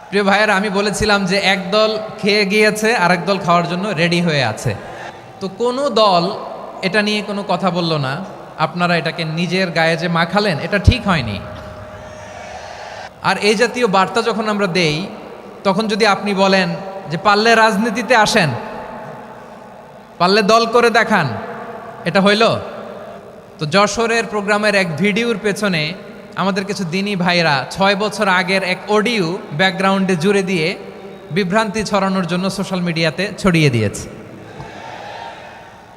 প্রিয় ভাইয়েরা, আমি বলেছিলাম যে একদল খেয়ে গিয়েছে আর একদল খাওয়ার জন্য রেডি হয়ে আছে। তো কোনো দল এটা নিয়ে কোনো কথা বলল না। আপনারা এটাকে নিজের গায়ে যে মাখালেন, এটা ঠিক হয়নি। আর এই জাতীয় বার্তা যখন আমরা দেই, তখন যদি আপনি বলেন যে পারলে রাজনীতিতে আসেন, পারলে দল করে দেখান, এটা হইল? তো যশোরের প্রোগ্রামের এক ভিডিওর পেছনে আমাদের কিছু দিনী ভাইরা 6 বছর আগের এক অডিও ব্যাকগ্রাউন্ডে জুড়ে দিয়ে বিভ্রান্তি ছড়ানোর জন্য সোশ্যাল মিডিয়াতে ছড়িয়ে দিয়েছে।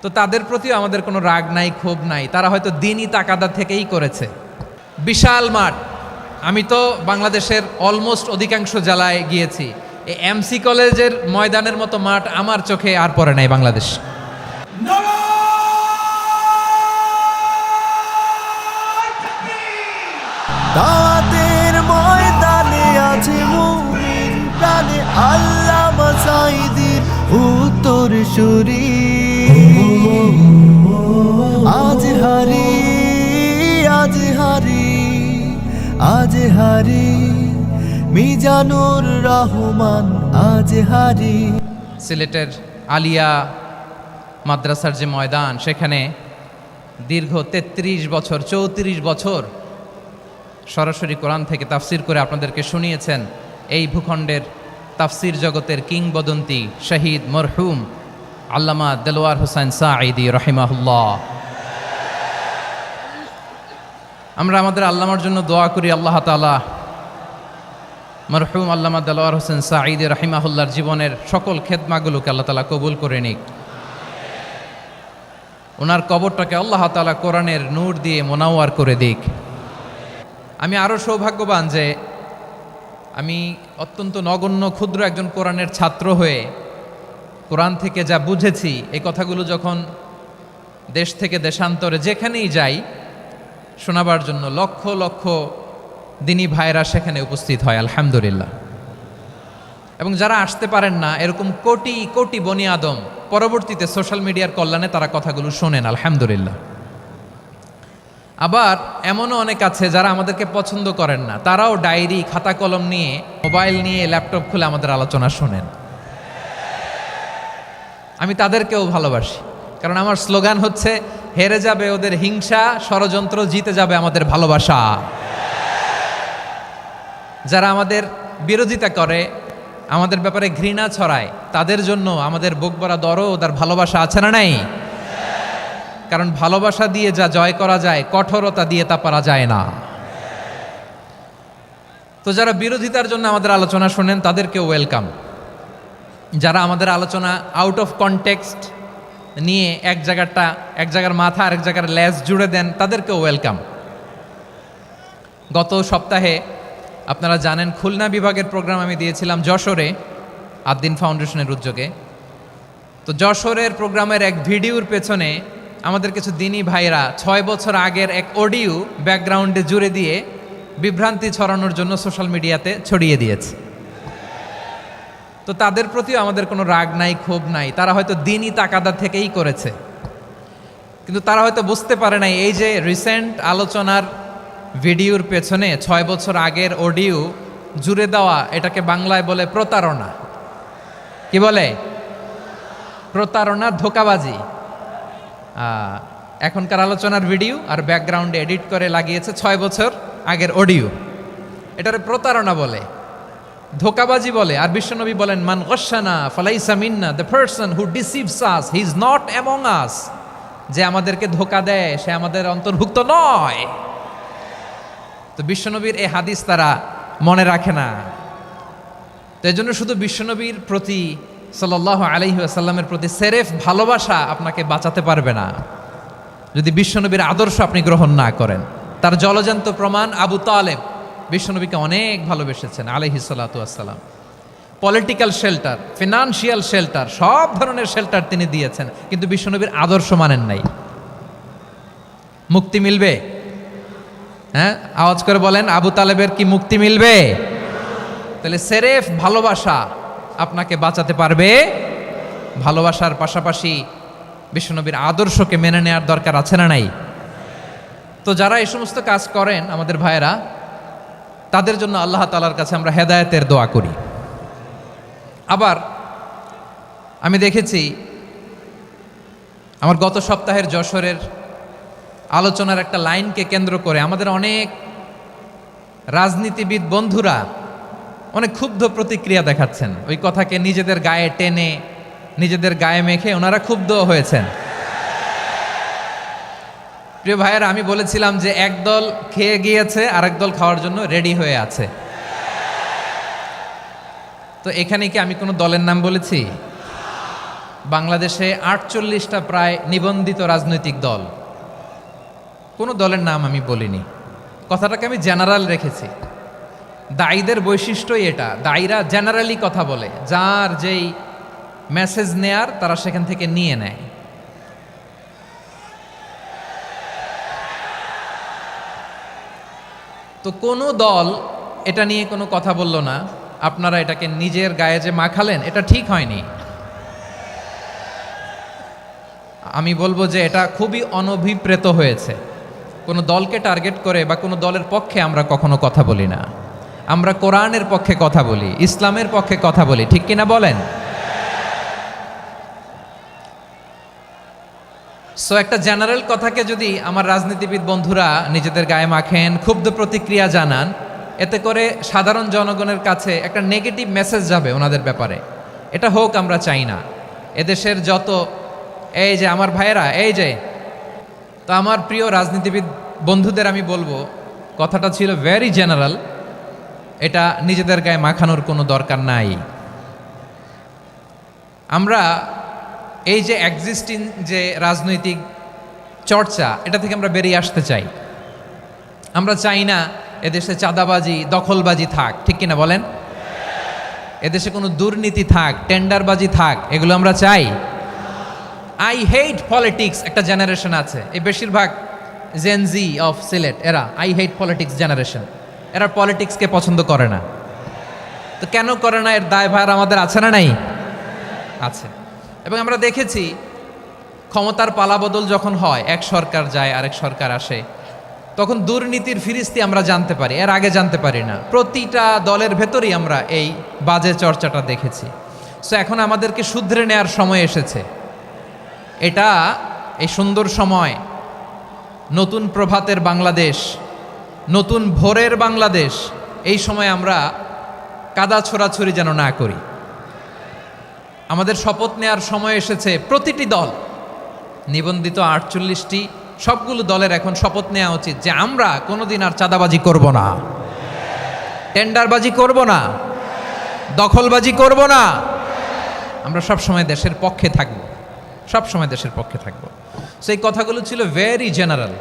তো তাদের প্রতিও আমাদের কোনো রাগ নাই, ক্ষোভ নাই। তারা হয়তো দিনই তাকাদা থেকেই করেছে। বিশাল মাঠ, আমি তো বাংলাদেশের অলমোস্ট অধিকাংশ জেলায় গিয়েছি। এই এমসি কলেজের ময়দানের মতো মাঠ আমার চোখে আর পড়ে নাই বাংলাদেশ। দাওয়াতের ময়দানে আছে মুমিন প্রাণে আল্লামা সাঈদীর উত্তরসূরি। আজ হারি আজ হারি আজ হারি মিজানুর রহমান আজ হারি। সিলেটের আলিয়া মাদ্রাসার যে ময়দান, সেখানে দীর্ঘ 33 বছর 34 বছর সরাসরি কোরআন থেকে তাফসির করে আপনাদেরকে শুনিয়েছেন এই ভূখণ্ডের তাফসির জগতের কিংবদন্তি শহীদ মরহুম আল্লামা দেলোয়ার হোসেন সাঈদী রহিমাহুল্লাহ। আমরা আমাদের আল্লামার জন্য দোয়া করি, আল্লাহ তাআলা মরহুম আল্লামা দেলোয়ার হোসেন সাঈদী রহিমাহুল্লাহর জীবনের সকল খেদমাগুলোকে আল্লাহ তাআলা কবুল করে নিক। ওনার কবরটাকে আল্লাহ তাআলা কোরআনের নূর দিয়ে মোনাওয়ার করে দিক। আমি আরও সৌভাগ্যবান যে আমি অত্যন্ত নগণ্য ক্ষুদ্র একজন কোরআনের ছাত্র হয়ে কোরআন থেকে যা বুঝেছি, এই কথাগুলো যখন দেশ থেকে দেশান্তরে যেখানেই যাই শোনাবার জন্য লক্ষ লক্ষ দিনী ভাইরা সেখানে উপস্থিত হয়, আলহামদুলিল্লাহ। এবং যারা আসতে পারেন না, এরকম কোটি কোটি বনি আদম পরবর্তীতে সোশ্যাল মিডিয়ার কল্যাণে তারা কথাগুলো শোনেন, আলহামদুলিল্লাহ। আবার এমনও অনেক আছে যারা আমাদেরকে পছন্দ করেন না, তারাও ডায়েরি খাতা কলম নিয়ে, মোবাইল নিয়ে, ল্যাপটপ খুলে আমাদের আলোচনা শোনেন। আমি তাদেরকেও ভালোবাসি, কারণ আমার স্লোগান হচ্ছে হেরে যাবে ওদের হিংসা, ষড়যন্ত্র, জিতে যাবে আমাদের ভালোবাসা। যারা আমাদের বিরোধিতা করে, আমাদের ব্যাপারে ঘৃণা ছড়ায়, তাদের জন্য আমাদের বুক ভরা দরদ আর ভালোবাসা আছে না নাই? কারণ ভালোবাসা দিয়ে যা জয় করা যায়, কঠোরতা দিয়ে তা পারা যায় না। তো যারা বিরোধিতার জন্য আমাদের আলোচনা শোনেন, তাদেরকেও ওয়েলকাম। যারা আমাদের আলোচনা আউট অফ কনটেক্সট নিয়ে এক জায়গার মাথা আর এক জায়গার লেজ জুড়ে দেন, তাদেরকেও ওয়েলকাম। গত সপ্তাহে আপনারা জানেন খুলনা বিভাগের প্রোগ্রাম আমি দিয়েছিলাম যশোরে আদ্দিন ফাউন্ডেশনের উদ্যোগে। তো যশোরের প্রোগ্রামের এক ভিডিওর পেছনে আমাদের কিছু দিনী ভাইরা 6 বছর আগের এক অডিও ব্যাকগ্রাউন্ডে জুড়ে দিয়ে বিভ্রান্তি ছড়ানোর জন্য সোশ্যাল মিডিয়াতে ছড়িয়ে দিয়েছে। তো তাদের প্রতিও আমাদের কোনো রাগ নাই, ক্ষোভ নাই। তারা হয়তো দিনই তাকাদা থেকেই করেছে, কিন্তু তারা হয়তো বুঝতে পারে নাই এই যে রিসেন্ট আলোচনার ভিডিওর পেছনে 6 বছর আগের অডিও জুড়ে দেওয়া, এটাকে বাংলায় বলে প্রতারণা। কি বলে? প্রতারণা, ধোঁকাবাজি। এখনকার আলোচনার ভিডিও আর ব্যাকগ্রাউন্ডে এডিট করে লাগিয়েছে 6 বছর আগের অডিও। এটারে প্রতারণা বলে, ধোঁকাবাজি বলে। আর বিশ্বনবী বলেন, মান গশানা ফালাইসা মিন্না, the person who deceives us he is not among us. যে আমাদেরকে ধোঁকা দেয় সে আমাদের অন্তর্ভুক্ত নয়। তো বিশ্বনবীর এই হাদিস তারা মনে রাখে না। তো এই জন্য শুধু বিশ্বনবীর প্রতি সাল্লাল্লাহু আলাইহি ওয়াসাল্লামের প্রতি সেরেফ ভালোবাসা আপনাকে বাঁচাতে পারবে না যদি বিশ্বনবীর আদর্শ আপনি গ্রহণ না করেন। তার জলজান্ত প্রমাণ, আবু তালেব বিশ্বনবীকে অনেক ভালোবেসেছেন আলাইহিস সালাতু ওয়াসসালাম। পলিটিক্যাল শেল্টার, ফিনান্সিয়াল শেল্টার, সব ধরনের শেল্টার তিনি দিয়েছেন, কিন্তু বিশ্বনবীর আদর্শ মানেন নাই। মুক্তি মিলবে? হ্যাঁ, আওয়াজ করে বলেন, আবু তালেবের কি মুক্তি মিলবে? তাহলে সেরেফ ভালোবাসা আপনাকে বাঁচাতে পারবে। ভালোবাসার পাশাপাশি বিশ্বনবীর আদর্শকে মেনে নেওয়ার দরকার আছে না নাই? তো যারা এই সমস্ত কাজ করেন আমাদের ভাইয়েরা, তাদের জন্য আল্লাহ তাআলার কাছে আমরা হেদায়েতের দোয়া করি। আবার আমি দেখেছি আমার গত সপ্তাহের যশোরের আলোচনার একটা লাইনকে কেন্দ্র করে আমাদের অনেক রাজনীতিবিদ বন্ধুরা অনেক ক্ষুব্ধ প্রতিক্রিয়া দেখাচ্ছেন। ওই কথাকে নিজেদের গায়ে টেনে নিজেদের গায়ে মেখে ওনারা ক্ষুব্ধ হয়েছেন। প্রিয় ভাইয়েরা, আমি বলেছিলাম যে একদল খেয়ে গিয়েছে আর একদল খাওয়ার জন্য রেডি হয়ে আছে। তো এখানে কি আমি কোনো দলের নাম বলেছি? বাংলাদেশে 48টা প্রায় নিবন্ধিত রাজনৈতিক দল, কোনো দলের নাম আমি বলিনি। কথাটাকে আমি জেনারেল রেখেছি। দায়ীদের বৈশিষ্ট্যই এটা, দায়ীরা জেনারেলি কথা বলে, যার যেই মেসেজ নেয়ার তারা সেখান থেকে নিয়ে নেয়। তো কোনো দল এটা নিয়ে কোনো কথা বলল না, আপনারা এটাকে নিজের গায়ে যে মাখালেন এটা ঠিক হয়নি। আমি বলবো যে এটা খুবই অনভিপ্রেত হয়েছে। কোনো দলকে টার্গেট করে বা কোনো দলের পক্ষে আমরা কখনো কথা বলি না। আমরা কোরআনের পক্ষে কথা বলি, ইসলামের পক্ষে কথা বলি, ঠিক কিনা বলেন? সো একটা জেনারেল কথাকে যদি আমার রাজনীতিবিদ বন্ধুরা নিজেদের গায়ে মাখেন, ক্ষুব্ধ প্রতিক্রিয়া জানান, এতে করে সাধারণ জনগণের কাছে একটা নেগেটিভ মেসেজ যাবে ওনাদের ব্যাপারে। এটা হোক আমরা চাই না। এদেশের যত এই যে আমার ভাইয়েরা, এই যে তো আমার প্রিয় রাজনীতিবিদ বন্ধুদের আমি বলবো, কথাটা ছিল ভেরি জেনারেল, এটা নিজেদের গায়ে মাখানোর কোনো দরকার নাই। আমরা এই যে এক্সিস্টিং যে রাজনৈতিক চর্চা, এটা থেকে আমরা বেরিয়ে আসতে চাই। আমরা চাই না এদেশে চাঁদাবাজি, দখলবাজি থাক, ঠিক কিনা বলেন? এদেশে কোনো দুর্নীতি থাক, টেন্ডারবাজি থাক, এগুলো আমরা চাই। আই হেট পলিটিক্স একটা জেনারেশন আছে, এই বেশিরভাগ জেনজি অফ সিলেট, এরা আই হেট পলিটিক্স জেনারেশন, এরা পলিটিক্সকে পছন্দ করে না। তো কেন করে না, এর দায়ভার আমাদের আছে না নাই? আছে। এবং আমরা দেখেছি ক্ষমতার পালাবদল যখন হয়, এক সরকার যায় আরেক সরকার আসে, তখন দুর্নীতির ফিরিস্তি আমরা জানতে পারি, এর আগে জানতে পারি না। প্রতিটা দলের ভেতরেই আমরা এই বাজে চর্চাটা দেখেছি। সো এখন আমাদেরকে শুধরে নেওয়ার সময় এসেছে। এটা এই সুন্দর সময়, নতুন প্রভাতের বাংলাদেশ, নতুন ভোরের বাংলাদেশ, এই সময় আমরা কাদা ছোড়াছুড়ি যেন না করি। আমাদের শপথ নেওয়ার সময় এসেছে। প্রতিটি দল, নিবন্ধিত 48টি, সবগুলো দলের এখন শপথ নেওয়া উচিত যে আমরা কোনোদিন আর চাঁদাবাজি করব না, টেন্ডারবাজি করব না, দখলবাজি করব না। আমরা সবসময় দেশের পক্ষে থাকব, সবসময় দেশের পক্ষে থাকব। সেই কথাগুলো ছিল ভেরি জেনারেল।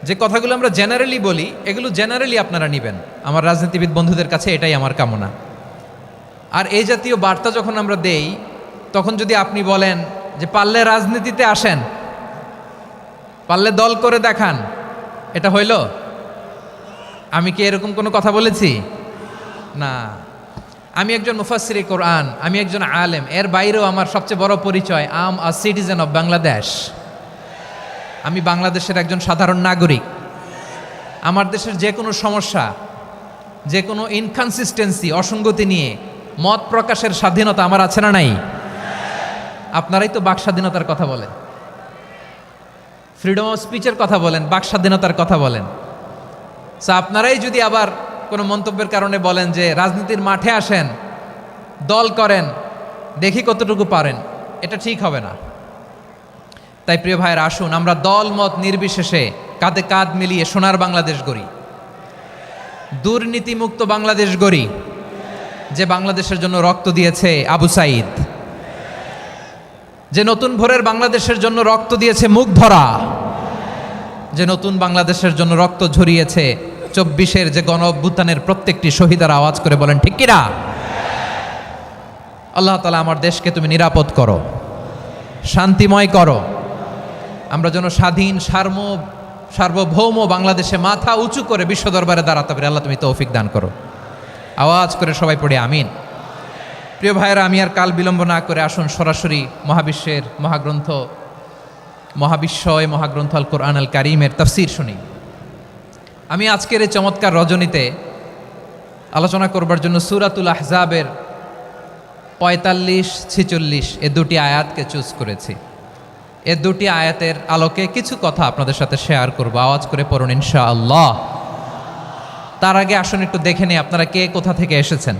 যে কথাগুলো আমরা জেনারেলি বলি, এগুলো জেনারেলি আপনারা নেবেন। আমার রাজনীতিবিদ বন্ধুদের কাছে এটাই আমার কামনা। আর এই জাতীয় বার্তা যখন আমরা দেই, তখন যদি আপনি বলেন যে পারলে রাজনীতিতে আসেন, পারলে দল করে দেখান, এটা হইল? আমি কি এরকম কোনো কথা বলেছি? না। আমি একজন মুফাসসিরে কোরআন, আমি একজন আলেম, এর বাইরেও আমার সবচেয়ে বড় পরিচয় আম আ সিটিজেন অফ বাংলাদেশ। আমি বাংলাদেশের একজন সাধারণ নাগরিক। আমার দেশের যে কোনো সমস্যা, যে কোনো ইনকনসিস্টেন্সি, অসঙ্গতি নিয়ে মত প্রকাশের স্বাধীনতা আমার আছে না নাই? আপনারাই তো বাক স্বাধীনতার কথা বলেন, ফ্রিডম অফ স্পিচের কথা বলেন, বাক স্বাধীনতার কথা বলেন। আপনারাই যদি আবার কোনো মন্তব্যের কারণে বলেন যে রাজনীতির মাঠে আসেন, দল করেন, দেখি কতটুকু পারেন, এটা ঠিক হবে না। তাই প্রিয় ভাইয়েরা, আসুন আমরা দল মত নির্বিশেষে কাঁধে কাঁধ মিলিয়ে সোনার বাংলাদেশ গড়ি, দুর্নীতিমুক্ত বাংলাদেশ গড়ি, যে বাংলাদেশের জন্য রক্ত দিয়েছে আবু সাঈদ, যে নতুন ভোরের বাংলাদেশের জন্য রক্ত দিয়েছে মুগ্ধরা, যে নতুন বাংলাদেশের জন্য রক্ত ঝরিয়েছে 24-এর যে গণ অভ্যুত্থানের প্রত্যেকটি শহীদার। আওয়াজ করে বলেন ঠিক কিনা? আল্লাহ তাআলা আমার দেশকে তুমি নিরাপদ করো, শান্তিময় করো। আমরা যেন স্বাধীন সার্বভৌম বাংলাদেশে মাথা উঁচু করে বিশ্ব দরবারে দাঁড়াতে পারি। আল্লাহ তুমি তৌফিক দান করো। আওয়াজ করে সবাই পড়ে আমিন। প্রিয় ভাইয়েরা, আমি আর কাল বিলম্ব না করে আসুন সরাসরি মহাবিশ্বের মহাগ্রন্থ, মহাবিশ্বয় মহাগ্রন্থ আল কোরআন আল কারীমের তাফসীর শুনি। আমি আজকের এই চমৎকার রজনীতে আলোচনা করবার জন্য সূরাতুল আহজাবের 45-46 এ দুটি আয়াতকে চুজ করেছি। এ দুটি আয়াতের আলোকে কিছু কথা আপনাদের সাথে শেয়ার করব। আওয়াজ করে পড়ুন ইনশাআল্লাহ। তার আগে আসুন একটু দেখে নিই আপনারা কে কোথা থেকে এসেছেন।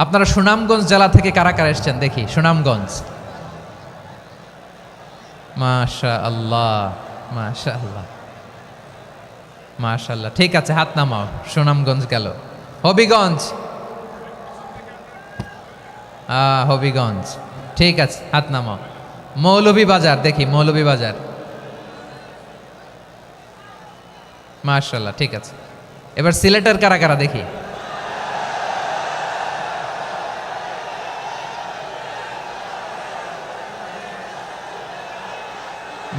আপনারা সুনামগঞ্জ জেলা থেকে কারা কারা এসেছেন দেখি। সুনামগঞ্জ, মাশাআল্লাহ মাশাআল্লাহ মাশাআল্লাহ, ঠিক আছে, হাত নামাও। সুনামগঞ্জ গেল। হবিগঞ্জ, হবিগঞ্জ, ঠিক আছে, হাত নামাও। মৌলভীবাজার, দেখি মৌলভীবাজার, মাশাআল্লাহ, ঠিক আছে। এবার সিলেটের কারা কারা দেখি।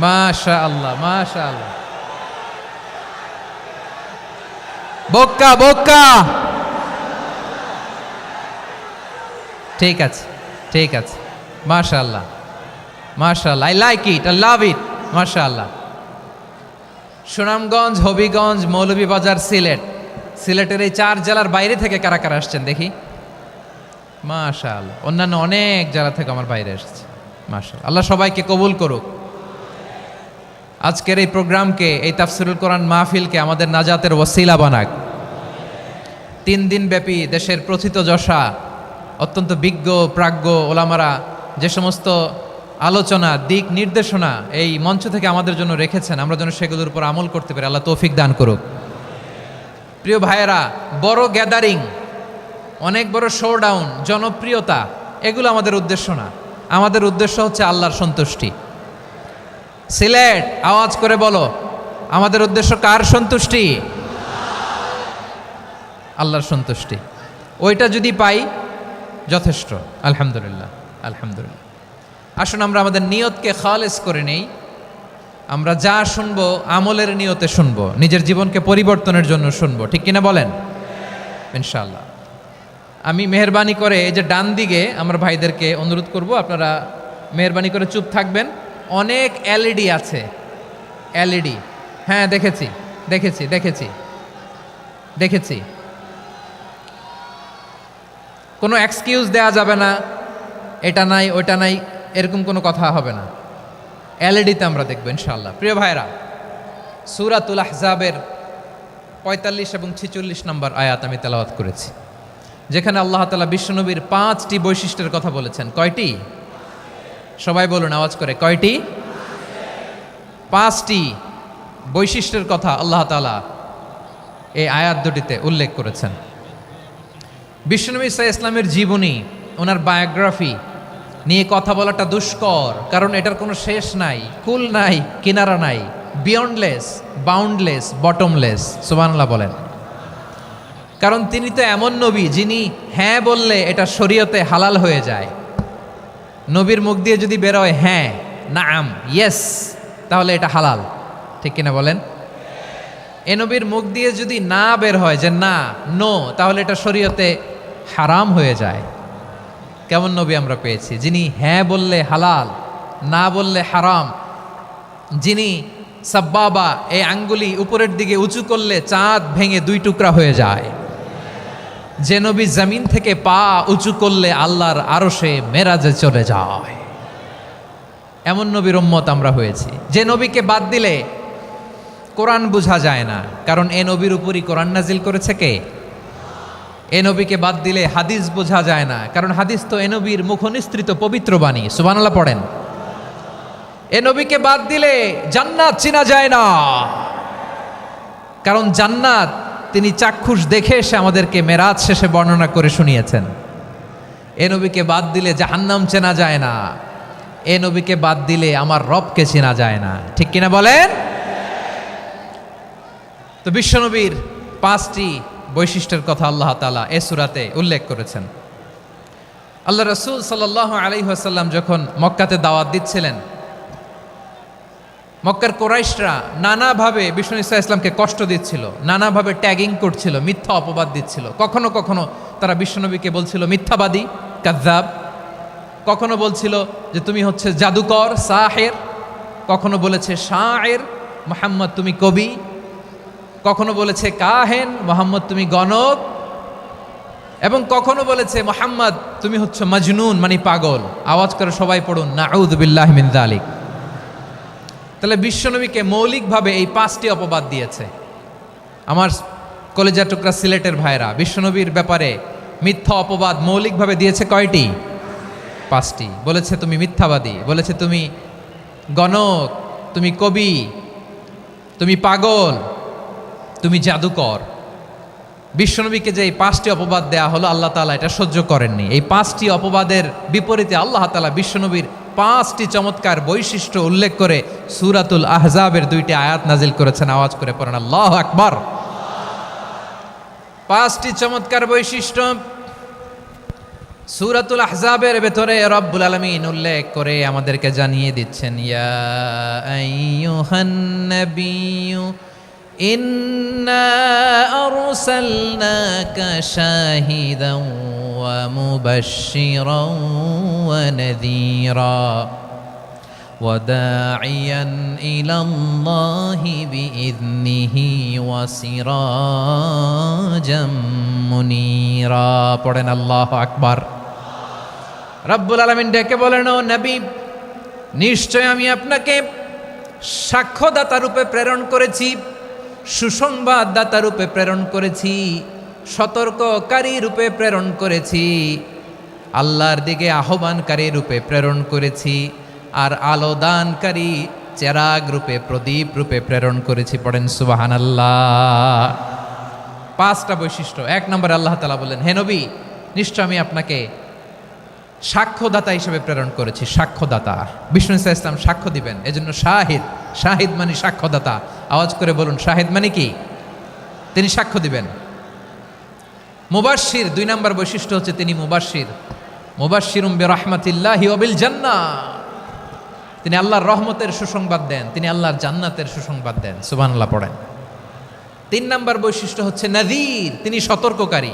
মাশাআল্লাহ মাশাআল্লাহ। বক্কা বক্কা, ঠিক আছে ঠিক আছে, মাশাআল্লাহ মাশাআল্লাহ, I like it, I love it, মাশাআল্লাহ। সুনামগঞ্জ, হবিগঞ্জ, মৌলভীবাজার, সিলেট। সিলেটের এই 4 জেলার বাইরে থেকে কারা কারা আসছেন দেখি। মাশাআল্লাহ, অন্যান্য অনেক জেলা থেকে আমার বাইরে এসেছে, মাশাআল্লাহ। আল্লাহ সবাইকে কবুল করুক। আজকের এই প্রোগ্রামকে, এই তাফসিরুল কোরআন মাহফিলকে আমাদের নাজাতের ওসিলা বানাক। 3 দিন ব্যাপী দেশের প্রথিতযশা অত্যন্ত বিজ্ঞ প্রাজ্ঞ ওলামারা যে সমস্ত আলোচনা, দিক নির্দেশনা এই মঞ্চ থেকে আমাদের জন্য রেখেছেন, আমরা যেন সেগুলোর উপর আমল করতে পারি। আল্লাহ তৌফিক দান করুক। প্রিয় ভাইয়েরা, বড় গ্যাদারিং, অনেক বড় শোডাউন, জনপ্রিয়তা, এগুলো আমাদের উদ্দেশ্য না। আমাদের উদ্দেশ্য হচ্ছে আল্লাহর সন্তুষ্টি। সিলেট, আওয়াজ করে বলো, আমাদের উদ্দেশ্য কার সন্তুষ্টি? আল্লাহর সন্তুষ্টি। ওইটা যদি পাই যথেষ্ট, আলহামদুলিল্লাহ আলহামদুলিল্লাহ। আসুন আমরা আমাদের নিয়তকে খালেস করে নেই। আমরা যা শুনবো আমলের নিয়তে শুনবো, নিজের জীবনকে পরিবর্তনের জন্য শুনবো, ঠিক কিনা বলেন? ইনশাআল্লাহ। আমি মেহরবানি করে এই যে ডান দিকে আমার ভাইদেরকে অনুরোধ করব, আপনারা মেহরবানি করে চুপ থাকবেন। অনেক এলইডি আছে, এলইডি, হ্যাঁ দেখেছি দেখেছি দেখেছি দেখেছি। কোনো এক্সকিউজ দেয়া যাবে না, এটা নাই ওইটা নাই, এরকম কোনো কথা হবে না। এলইডিতে আমরা দেখবো ইনশাআল্লাহ। প্রিয় ভাইরা, সূরাতুল আহজাবের 45 এবং 46 নম্বর আয়াত আমি তেলাওয়াত করেছি, যেখানে আল্লাহ তাআলা বিশ্বনবীর 5টি বৈশিষ্ট্যের কথা বলেছেন। কয়টি? সবাই বলুন আওয়াজ করে, কয়টি? 5টি বৈশিষ্ট্যের কথা আল্লাহ তাআলা এই আয়াত দুটিতে উল্লেখ করেছেন। বিশ্বনবী সাল্লাল্লাহু আলাইহি ইসলামের জীবনী, ওনার বায়োগ্রাফি নিয়ে কথা বলাটা দুষ্কর, কারণ এটার কোনো শেষ নাই, কুল নাই, কিনারা নাই, বিয়ন্ডলেস, বাউন্ডলেস, বটমলেস। সুবহানাল্লাহ বলেন। কারণ তিনি তো এমন নবী যিনি হ্যাঁ বললে এটা শরীয়তে হালাল হয়ে যায়। নবীর মুখ দিয়ে যদি বেরোয় হ্যাঁ, নাম, ইয়েস, তাহলে এটা হালাল, ঠিক কিনা বলেন? এ নবীর মুখ দিয়ে যদি না বের হয় যে না, নো, তাহলে এটা শরীয়তে হারাম হয়ে যায়। কেমন নবী আমরা পেয়েছি, যিনি হ্যাঁ বললে হালাল, না বললে হারাম, যিনি সাব্বাবা, এই আঙ্গুলি উপরের দিকে উঁচু করলে চাঁদ ভেঙে 2 টুকরা হয়ে যায়, যে নবী জমিন থেকে পা উঁচু করলে আল্লাহর আরশে মেরাজে চলে যায়, এমন নবীর উম্মত আমরা হয়েছি। যে নবীকে বাদ দিলে কোরআন বোঝা যায় না, কারণ এ নবীর উপরই কোরআন নাজিল করেছে কে? এ নবীকে বাদ দিলে হাদিস বোঝা যায় না, কারণ হাদিস তো এ নবীর মুখনিসৃত পবিত্র বাণী। সুবহানাল্লাহ পড়েন। এ নবীকে বাদ দিলে জান্নাত চেনা যায় না, কারণ জান্নাত তিনি চাক্ষুষ দেখে এসে আমাদেরকে মেরাজ শেষে বর্ণনা করে শুনিয়েছেন। এ নবীকে বাদ দিলে জাহান্নাম চেনা যায় না, এ নবীকে বাদ দিলে আমার রবকে চেনা যায় না, ঠিক কিনা বলেন? তো বিশ্বনবীর 5টি বৈশিষ্ট্যের কথা আল্লাহ তাআলা এ সূরাতে উল্লেখ করেছেন। আল্লাহ রাসূল সাল্লাল্লাহু আলাইহি ওয়াসাল্লাম যখন মক্কাতে দাওয়াত দিচ্ছিলেন, মক্কার কুরাইশরা নানাভাবে বিষ্ণু ইসা ইসলামকে কষ্ট দিচ্ছিল, নানাভাবে ট্যাগিং করছিল, মিথ্যা অপবাদ দিচ্ছিল। কখনো কখনো তারা বিশ্বনবীকে বলছিল মিথ্যাবাদী, কাযযাব। কখনো বলছিল যে তুমি হচ্ছে জাদুকর, সাহের। কখনো বলেছে শায়ের, মুহাম্মদ তুমি কবি। কখনো বলেছে কাহেন, মুহাম্মদ তুমি গণক। এবং কখনো বলেছে মুহাম্মদ তুমি হচ্ছে মাজনুন মানে পাগল। আওয়াজ করে সবাই পড়ুন নাউযু বিল্লাহি মিন যালিক। তাহলে বিশ্বনবীকে মৌলিকভাবে এই 5টি অপবাদ দিয়েছে। আমার কলেজার টুকরা সিলেটের ভাইরা, বিশ্বনবীর ব্যাপারে মিথ্যা অপবাদ মৌলিকভাবে দিয়েছে কয়টি? 5টি। বলেছে তুমি মিথ্যাবাদী, বলেছে তুমি গণক, তুমি কবি, তুমি পাগল, তুমি জাদুকর। বিশ্বনবীকে যে এই 5টি অপবাদ দেয়া হলো, আল্লাহ তাআলা এটা সহ্য করেননি। এই 5টি অপবাদের বিপরীতে আল্লাহ তাআলা বিশ্বনবীর 5টি চমৎকার বৈশিষ্ট্য উল্লেখ করে সূরাতুল আহজাবের 2টি আয়াত নাজিল করেছেন। আওয়াজ করে পড়েন আল্লাহু আকবার। 5টি চমৎকার বৈশিষ্ট্য সূরাতুল আহজাবের ভেতরে রব্বুল আলামিন উল্লেখ করে আমাদেরকে জানিয়ে দিচ্ছেন, ইয়া আইয়ুহান নাবিয়্যু ইন্না আরসালনাকা শাহিদান ওয়া মুবাশশিরান ওয়া নাযীরা ওয়া দাঈয়ান ইলাল্লাহি বিইذনিহি ওয়া সিরাজাম মুনীরা। পড়েন আল্লাহু আকবার। রব্বুল আলামিন ডেকে বলেন, ও নবী, নিশ্চয় আমি আপনাকে সাক্ষ্যদাতা রূপে প্রেরণ করেছি, সুসংবাদদাতা রূপে প্রেরণ করেছি, সতর্ককারী রূপে প্রেরণ করেছি, আল্লাহর দিকে আহ্বানকারী রূপে প্রেরণ করেছি, আর আলো দানকারী চেরাগ রূপে, প্রদীপ রূপে প্রেরণ করেছি। পড়েন সুবহানাল্লাহ। 5টা বৈশিষ্ট্য। 1 নম্বরে আল্লাহ তাআলা বললেন, হে নবী, নিশ্চয় আমি আপনাকে সাক্ষ্যদাতা হিসেবে প্রেরণ করেছি। সাক্ষ্যদাতা, বিষ্ণু ইসা ইসলাম সাক্ষ্য দিবেন, এজন্য শাহিদ। শাহিদ মানে সাক্ষ্যদাতা। আওয়াজ করে বলুন, শাহিদ মানে কি? তিনি সাক্ষ্য দিবেন। মুবাশশির, 2 নম্বর বৈশিষ্ট্য হচ্ছে তিনি মুবাশশির। মুবাশশিরুম বিরাহমাতিল্লাহি ওয়া বিল জান্নাহ, তিনি আল্লাহর রহমতের সুসংবাদ দেন, তিনি আল্লাহর জান্নাতের সুসংবাদ দেন। সুবহানাল্লাহ পড়েন। 3 নম্বর বৈশিষ্ট্য হচ্ছে নাযীর, তিনি সতর্ককারী,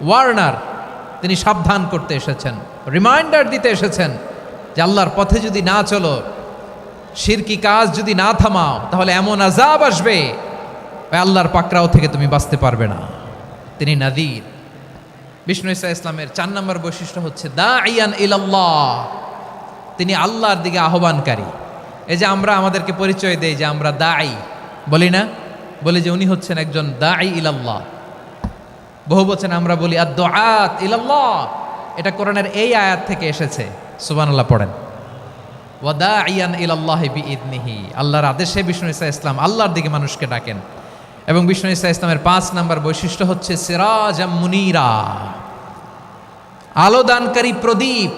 ওয়ার্নার, তিনি সাবধান করতে এসেছেন, রিমাইন্ডার দিতে এসেছেন যে আল্লাহর পথে যদি না চলো, শিরকি কাজ যদি না থামাও, তাহলে এমন আযাব আসবে আল্লাহর পাকড়াও থেকে তুমি বাঁচতে পারবে না। তিনি নাযীর। বিষ্ণু ইসা ইসলামের 4 নম্বর বৈশিষ্ট্য হচ্ছে দাঈয়ান ইলাল্লাহ, তিনি আল্লাহর দিকে আহ্বানকারী। এই যে আমরা আমাদেরকে পরিচয় দেই যে আমরা দাঈ, বলি না? বলি যে উনি হচ্ছেন একজন দাঈ ইলাল্লাহ। বহু বচনে আমরা বলি আদ-দুআত ইলাল্লাহ। এটা কোরআনের এই আয়াত থেকে এসেছে। সুবহানাল্লাহ পড়েন। ওয়া দাঈয়ান ইলাল্লাহি বিইذনিহি, আল্লাহর আদেশে বিষ্ণু ইসা ইসলাম আল্লাহর দিকে মানুষকে ডাকেন। এবং বিষ্ণু ইসা ইসলামের 5 নম্বর বৈশিষ্ট্য হচ্ছে সিরাজাম মুনীরা, আলোদানকারী প্রদীপ,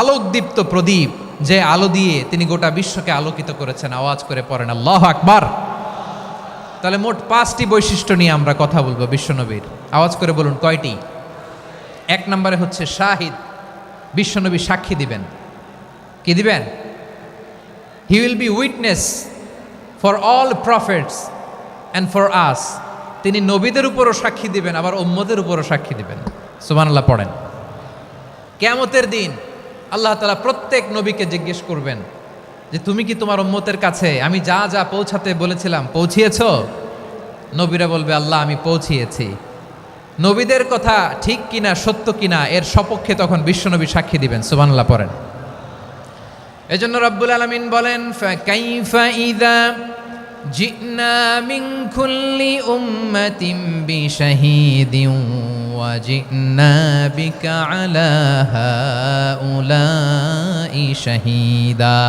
আলোকদীপ্ত প্রদীপ, যে আলো দিয়ে তিনি গোটা বিশ্বকে আলোকিত করেছেন। আওয়াজ করে পড়েন আল্লাহু আকবার। তাহলে মোট 5টি বৈশিষ্ট্য নিয়ে আমরা কথা বলবো বিশ্বনবীর। আওয়াজ করে বলুন কয়টি? 1 নম্বরে হচ্ছে শাহিদ, বিশ্বনবী সাক্ষী দিবেন। কি দিবেন? He will be witness for all prophets and for us. তিনি নবীদের উপরও সাক্ষী দিবেন, আবার উম্মতের উপরও সাক্ষী দিবেন। সুবহানাল্লাহ পড়েন। কিয়ামতের দিন আল্লাহ তাআলা প্রত্যেক নবীকে জিজ্ঞেস করবেন যে তুমি কি তোমার উম্মতের কাছে আমি যা যা পৌঁছাতে বলেছিলাম পৌঁছিয়েছো? নবীরা বলবে আল্লাহ আমি পৌঁছিয়েছি। নবীদের কথা ঠিক কিনা, সত্য কিনা, এর সপক্ষে তখন বিশ্বনবী সাক্ষী দিবেন। সুবহানাল্লাহ পড়েন। এজন্য রব্বুল আলামিন বলেন, ফাকাইফা ইযা জিনা মিন কুল্লি উম্মাতিন বিশাহীদিন ওয়া জিনা বিকা আলা হাউলাই শাহীদা।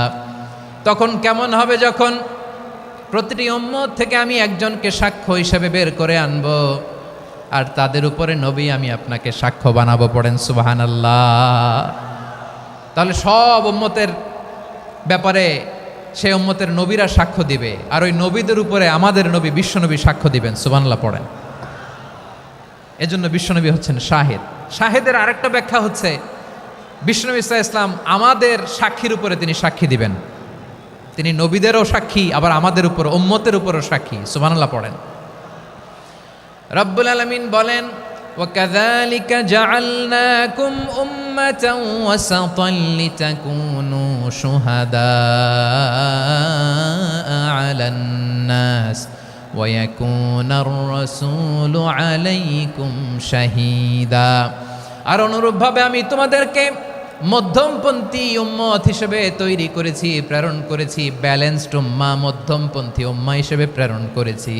তখন কেমন হবে যখন প্রতিটি উম্মত থেকে আমি একজনকে সাক্ষ্য হিসেবে বের করে আনব, আর তাদের উপরে নবী আমি আপনাকে সাক্ষ্য বানাবো। পড়েন সুবহানাল্লাহ। তাহলে সব উম্মতের ব্যাপারে সেই উম্মতের নবীরা সাক্ষ্য দিবে, আর ওই নবীদের উপরে আমাদের নবী বিশ্বনবী সাক্ষ্য দিবেন। সুবহানাল্লাহ পড়েন। এজন্য বিশ্বনবী হচ্ছেন শাহিদ। শাহিদের আরেকটা ব্যাখ্যা হচ্ছে বিশ্বনবী সাল্লাল্লাহু আলাইহি ওয়াসাল্লাম আমাদের সাক্ষীর উপরে তিনি সাক্ষী দিবেন। তিনি নবীদেরও সাক্ষী, আবার আমাদের উপর উম্মতের উপরও সাক্ষী। সুবহানাল্লাহ পড়েন। রব্বুল আলামিন বলেন, وَكَذَلِكَ جَعَلْنَاكُمْ أُمَّةً وَسَطًا لِتَكُونُوا شُهَدَاءَ عَلَى النَّاسِ ويكون الرسول عليكم شهيدا। আর অনুরূপভাবে আমি তোমাদেরকে মধ্যমপন্থী উম্মত হিসেবে তৈরি করেছি, প্রেরণ করেছি, ব্যালেন্সড উম্মাহ, মধ্যমপন্থী উম্মাহ হিসেবে প্রেরণ করেছি,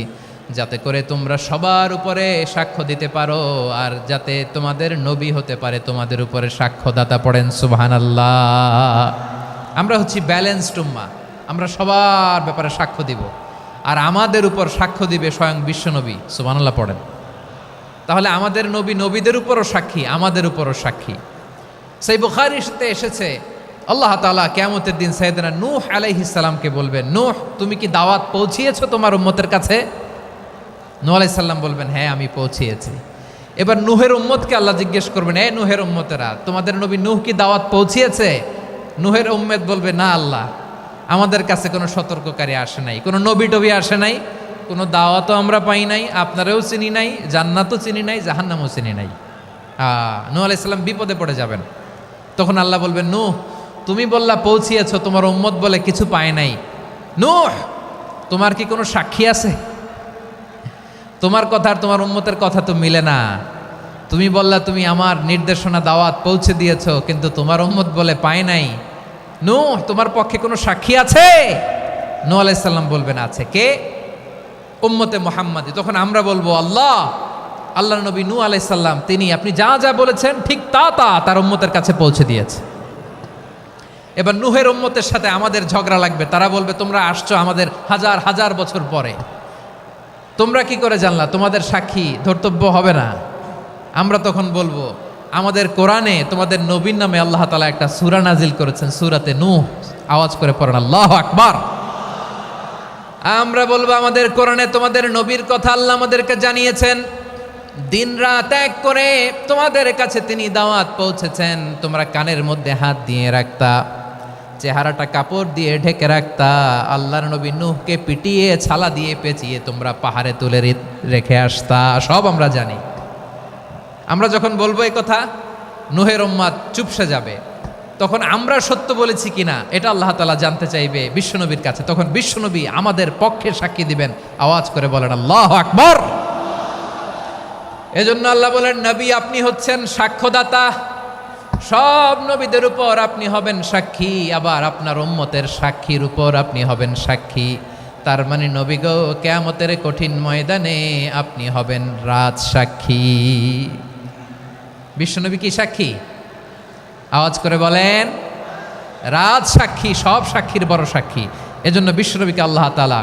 যাতে করে তোমরা সবার উপরে সাক্ষ্য দিতে পারো, আর যাতে তোমাদের নবী হতে পারে তোমাদের উপরে সাক্ষ্যদাতা। পড়েন সুবহানাল্লাহ। আমরা হচ্ছি ব্যালেন্সড উম্মাহ, আমরা সবার ব্যাপারে সাক্ষ্য দিব, আর আমাদের উপর সাক্ষ্য দিবে স্বয়ং বিশ্বনবী। সুবহানাল্লাহ পড়েন। তাহলে আমাদের নবী নবীদের উপরও সাক্ষী, আমাদের উপরও সাক্ষী। সেই বুখারীতে এসেছে আল্লাহ তাআলা কিয়ামতের দিন সাইয়েদনা নূহ আলাইহিস সালামকে বলবেন, নূহ তুমি কি দাওয়াত পৌঁছিয়েছো তোমার উম্মতের কাছে? নূহ আলাইহিস সালাম বলবেন, হ্যাঁ আমি পৌঁছিয়েছি। এবার নূহের উম্মতকে আল্লাহ জিজ্ঞেস করবেন, এ নূহের উম্মতেরা, তোমাদের নবী নূহ কি দাওয়াত পৌঁছিয়েছে? নূহের উম্মত বলবে, না আল্লাহ, আমাদের কাছে কোনো সতর্ককারী আসে নাই, কোনো নবী টবি আসে নাই, কোনো দাওয়াতও আমরা পাই নাই, আপনারাও চিনি নাই, জান্নাতও চিনি নাই, জাহান্নামও চিনি নাই। নূহ আলাইহিস সালাম বিপদে পড়ে যাবেন। তখন আল্লাহ বলবেন, নূহ তুমি বললা পৌঁছিয়েছো, তোমার উম্মত বলে কিছু পায় নাই। নূহ তোমার কি কোনো সাক্ষী আছে? তোমার কথা আর তোমার উম্মতের কথা তো মিলে না। তুমি বললা তুমি আমার নির্দেশনা দাওয়াত পৌঁছে দিয়েছো, কিন্তু তোমার উম্মত বলে পায় নাই। নূহ তোমার পক্ষে কোনো সাক্ষী আছে? নূহ আলাইহিস সালাম বলবেন, আছে। কে? উম্মতে মুহাম্মাদি। তখন আমরা বলবো, আল্লাহ, আল্লাহর নবী নূহ আলাইহিস সালাম তিনি আপনি যা যা বলেছেন ঠিক তা তা তার উম্মতের কাছে পৌঁছে দিয়েছে। এবার নূহের উম্মতের সাথে আমাদের ঝগড়া লাগবে। তারা বলবে, তোমরা আসছো আমাদের হাজার হাজার বছর পরে, তোমরা কি করে জানলা? তোমাদের সাক্ষী ধর্তব্য হবে না। আমরা তখন বলবো, আমাদের কোরআনে তোমাদের নবীর নামে আল্লাহ তাআলা একটা সূরা নাজিল করেছেন, সূরাতে নূহ। আওয়াজ করে পড়েন আল্লাহু আকবার। আমরা বলবো, আমাদের কোরআনে তোমাদের নবীর কথা আল্লাহ আমাদেরকে জানিয়েছেন, দিন রাত এক করে তোমাদের কাছে তিনি দাওয়াত পৌঁছেছেন। তোমরা কানের মধ্যে হাত দিয়ে রাখতা, চেহারাটা কাপড় দিয়ে ঢেকে রাখতা, আল্লাহর নবী নূহকে পিটিয়ে ছালা দিয়ে পেঁচিয়ে তোমরা পাহাড়ে তুলে রেখে আসতা। সব আমরা জানি। আমরা যখন বলবো এই কথা, নূহের উম্মত চুপসে যাবে। তখন আমরা সত্য বলেছি কিনা এটা আল্লাহ তাআলা জানতে চাইবে বিশ্বনবীর কাছে। তখন বিশ্বনবী আমাদের পক্ষে সাক্ষী দিবেন। আওয়াজ করে বলেন আল্লাহু আকবার। এজন্য আল্লাহ বলেন, নবী আপনি হচ্ছেন সাক্ষ্যদাতা, সব নবীদের উপর আপনি হবেন সাক্ষী, আবার আপনার উম্মতের সাক্ষীর উপর আপনি হবেন সাক্ষী। তার মানে নবী গো, কিয়ামতের কঠিন ময়দানে আপনি হবেন রাজ সাক্ষী। বিশ্বনবী কি সাক্ষী? আওয়াজ করে বলেন, রাজ সাক্ষী, সব সাক্ষীর বড় সাক্ষী। এজন্য বিশ্বনবীকে আল্লাহ তাআলা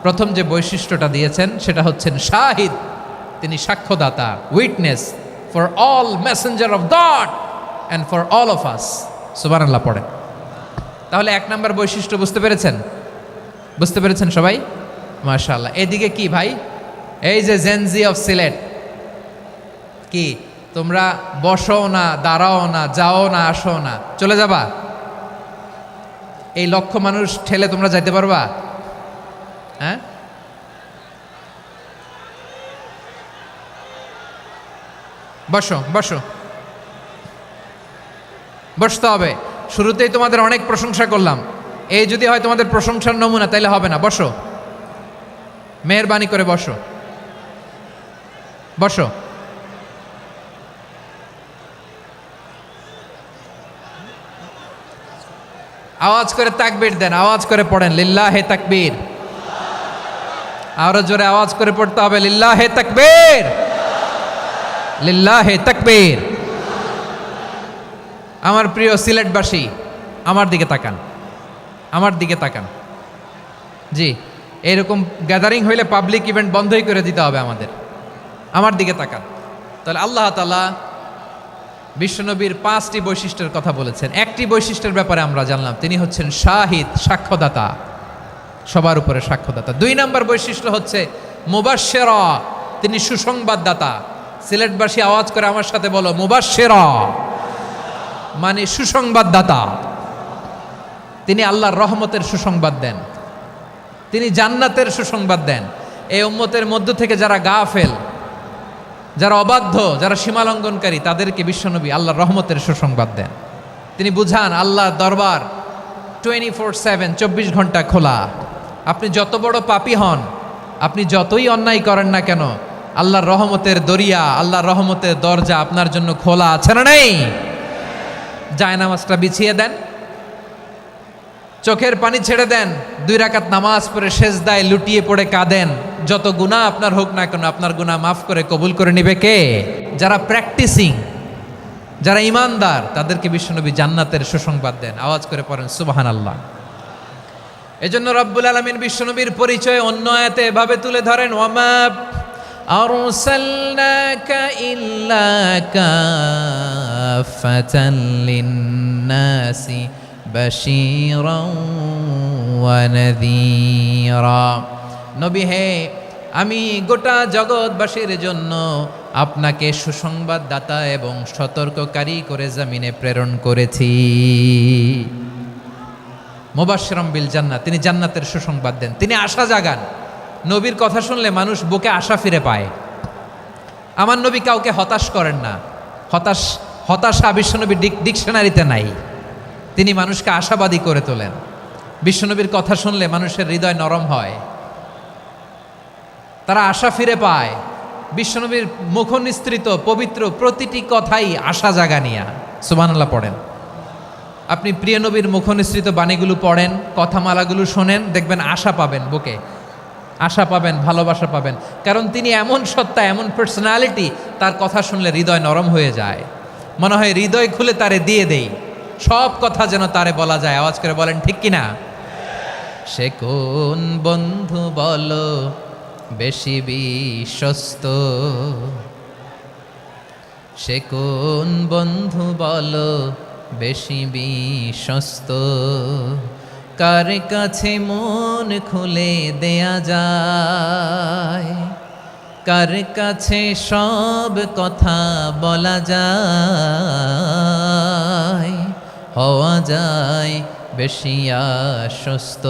প্রথম যে বৈশিষ্ট্যটা দিয়েছেন সেটা হচ্ছেন শাহিদ। তিনি সাক্ষ্যদাতা, witness for all messenger of God and for all of us. সুবহানাল্লাহ পড়েন। তাহলে এক নাম্বার বৈশিষ্ট্য বুঝতে পেরেছেন? বুঝতে পেরেছেন সবাই? মাশাআল্লাহ। এদিকে কি ভাই, এই যে জেনজি অফ সিলেট, কি তোমরা বসো না, দাঁড়াও না, যাও না, আসো না, চলে যাবা? এই লক্ষ মানুষ ঠেলে তোমরা যাইতে পারবা? হ্যাঁ, বসো বসো, বসতে হবে। শুরুতেই তোমাদের অনেক প্রশংসা করলাম, এই যদি হয় তোমাদের প্রশংসার নমুনা, তাইলে হবে না। বসো, মেহেরবানি করে বসো, বসো। আওয়াজ করে তাকবীর দেন, আওয়াজ করে পড়েন লিল্লাহে তাকবীর। আরো জোরে আওয়াজ করে পড়তে হবে, লিল্লাহে তাকবীর, লিল্লাহে তাকবীর। আমার প্রিয় সিলেটবাসী, আমার দিকে তাকান, আমার দিকে তাকান। জি, এরকম গ্যাদারিং হইলে পাবলিক ইভেন্ট বন্ধই করে দিতে হবে আমাদের। আমার দিকে তাকান। তাহলে আল্লাহ তাআলা বিশ্বনবীর 5টি বৈশিষ্ট্যের কথা বলেছেন। একটি বৈশিষ্ট্যের ব্যাপারে আমরা জানলাম, তিনি হচ্ছেন শাহিদ, সাক্ষ্যদাতা, সবার উপরে সাক্ষ্যদাতা। 2 নম্বর বৈশিষ্ট্য হচ্ছে মুবাশশিরা, তিনি সুসংবাদদাতা। সিলেটবাসী আওয়াজ করে আমার সাথে বলো, মুবাশশিরা মানে সুসংবাদদাতা। তিনি আল্লাহর রহমতের সুসংবাদ দেন, তিনি জান্নাতের সুসংবাদ দেন। এই উম্মতের মধ্য থেকে যারা গাফেল, যারা অবাধ্য, যারা সীমালঙ্ঘনকারী, তাদেরকে বিশ্বনবী আল্লাহর রহমতের সুসংবাদ দেন। তিনি বুঝান আল্লাহর দরবার 24/7, 24 ঘন্টা খোলা। আপনি যত বড় পাপী হন, আপনি যতই অন্যায় করেন না কেন, আল্লাহর রহমতের দরিয়া, আল্লাহর রহমতের দরজা আপনার জন্য খোলা আছে না নেই? জায়নামাজটা বিছিয়ে দেন, চোখের পানি ছেড়ে দেন, 2 রাকাত নামাজ পড়ে সেজদায় লুটিয়ে পড়ে কাঁদেন। যত গুনাহ আপনার হোক না কেন, আপনার গুনাহ মাফ করে কবুল করে নিবে কে? যারা প্র্যাকটিসিং, যারা ইমানদার, তাদেরকে বিশ্বনবী জান্নাতের সুসংবাদ দেন। আওয়াজ করে পড়েন সুবহানাল্লাহ। এজন্য রব্বুল আলামিন বিশ্বনবীর পরিচয় অন্য আয়াতে এভাবে তুলে ধরেন, ওয়ামা আরসালনাকা ইল্লা কাফাতান লিন্নাসি বাশীরাও ওয়া নাযীরা। নবী হে, আমি গোটা জগৎবাসীর জন্য আপনাকে সুসংবাদদাতা এবং সতর্ককারী করে জমিনে প্রেরণ করেছি। মুবাশশিরাম বিল জান্নাত, তিনি জান্নাতের সুসংবাদ দেন, তিনি আশা জাগান। নবীর কথা শুনলে মানুষ বুকে আশা ফিরে পায়। আমার নবী কাউকে হতাশ করেন না। হতাশা বিশ্বনবীর ডিকশনারিতে নাই। তিনি মানুষকে আশাবাদী করে তোলেন। বিশ্বনবীর কথা শুনলে মানুষের হৃদয় নরম হয়, তারা আশা ফিরে পায়। বিশ্বনবীর মুখ নিঃসৃত পবিত্র প্রতিটি কথাই আশা জাগানিয়া। সুবহানাল্লাহ পড়েন। আপনি প্রিয় নবীর মুখ নিঃসৃত বাণীগুলো পড়েন, কথামালাগুলো শোনেন, দেখবেন আশা পাবেন, বুকে আশা পাবেন, ভালোবাসা পাবেন। কারণ তিনি এমন সত্তা, এমন পার্সোনালিটি, তার কথা শুনলে হৃদয় নরম হয়ে যায়। মনে হয় হৃদয় খুলে তারে দিয়ে দেই, সব কথা যেন তারে বলা যায়। আওয়াজ করে বলেন ঠিক কিনা? সে কোন বন্ধু বলো বেশি বিশ্বস্ত, সে কোন বন্ধু বলো বেশি বিশ্বস্ত, কার কাছে মন খুলে দেয়া যায়, কার কাছে সব কথা বলা যায়, হওয়া যায় বেশি আশ্বস্ত।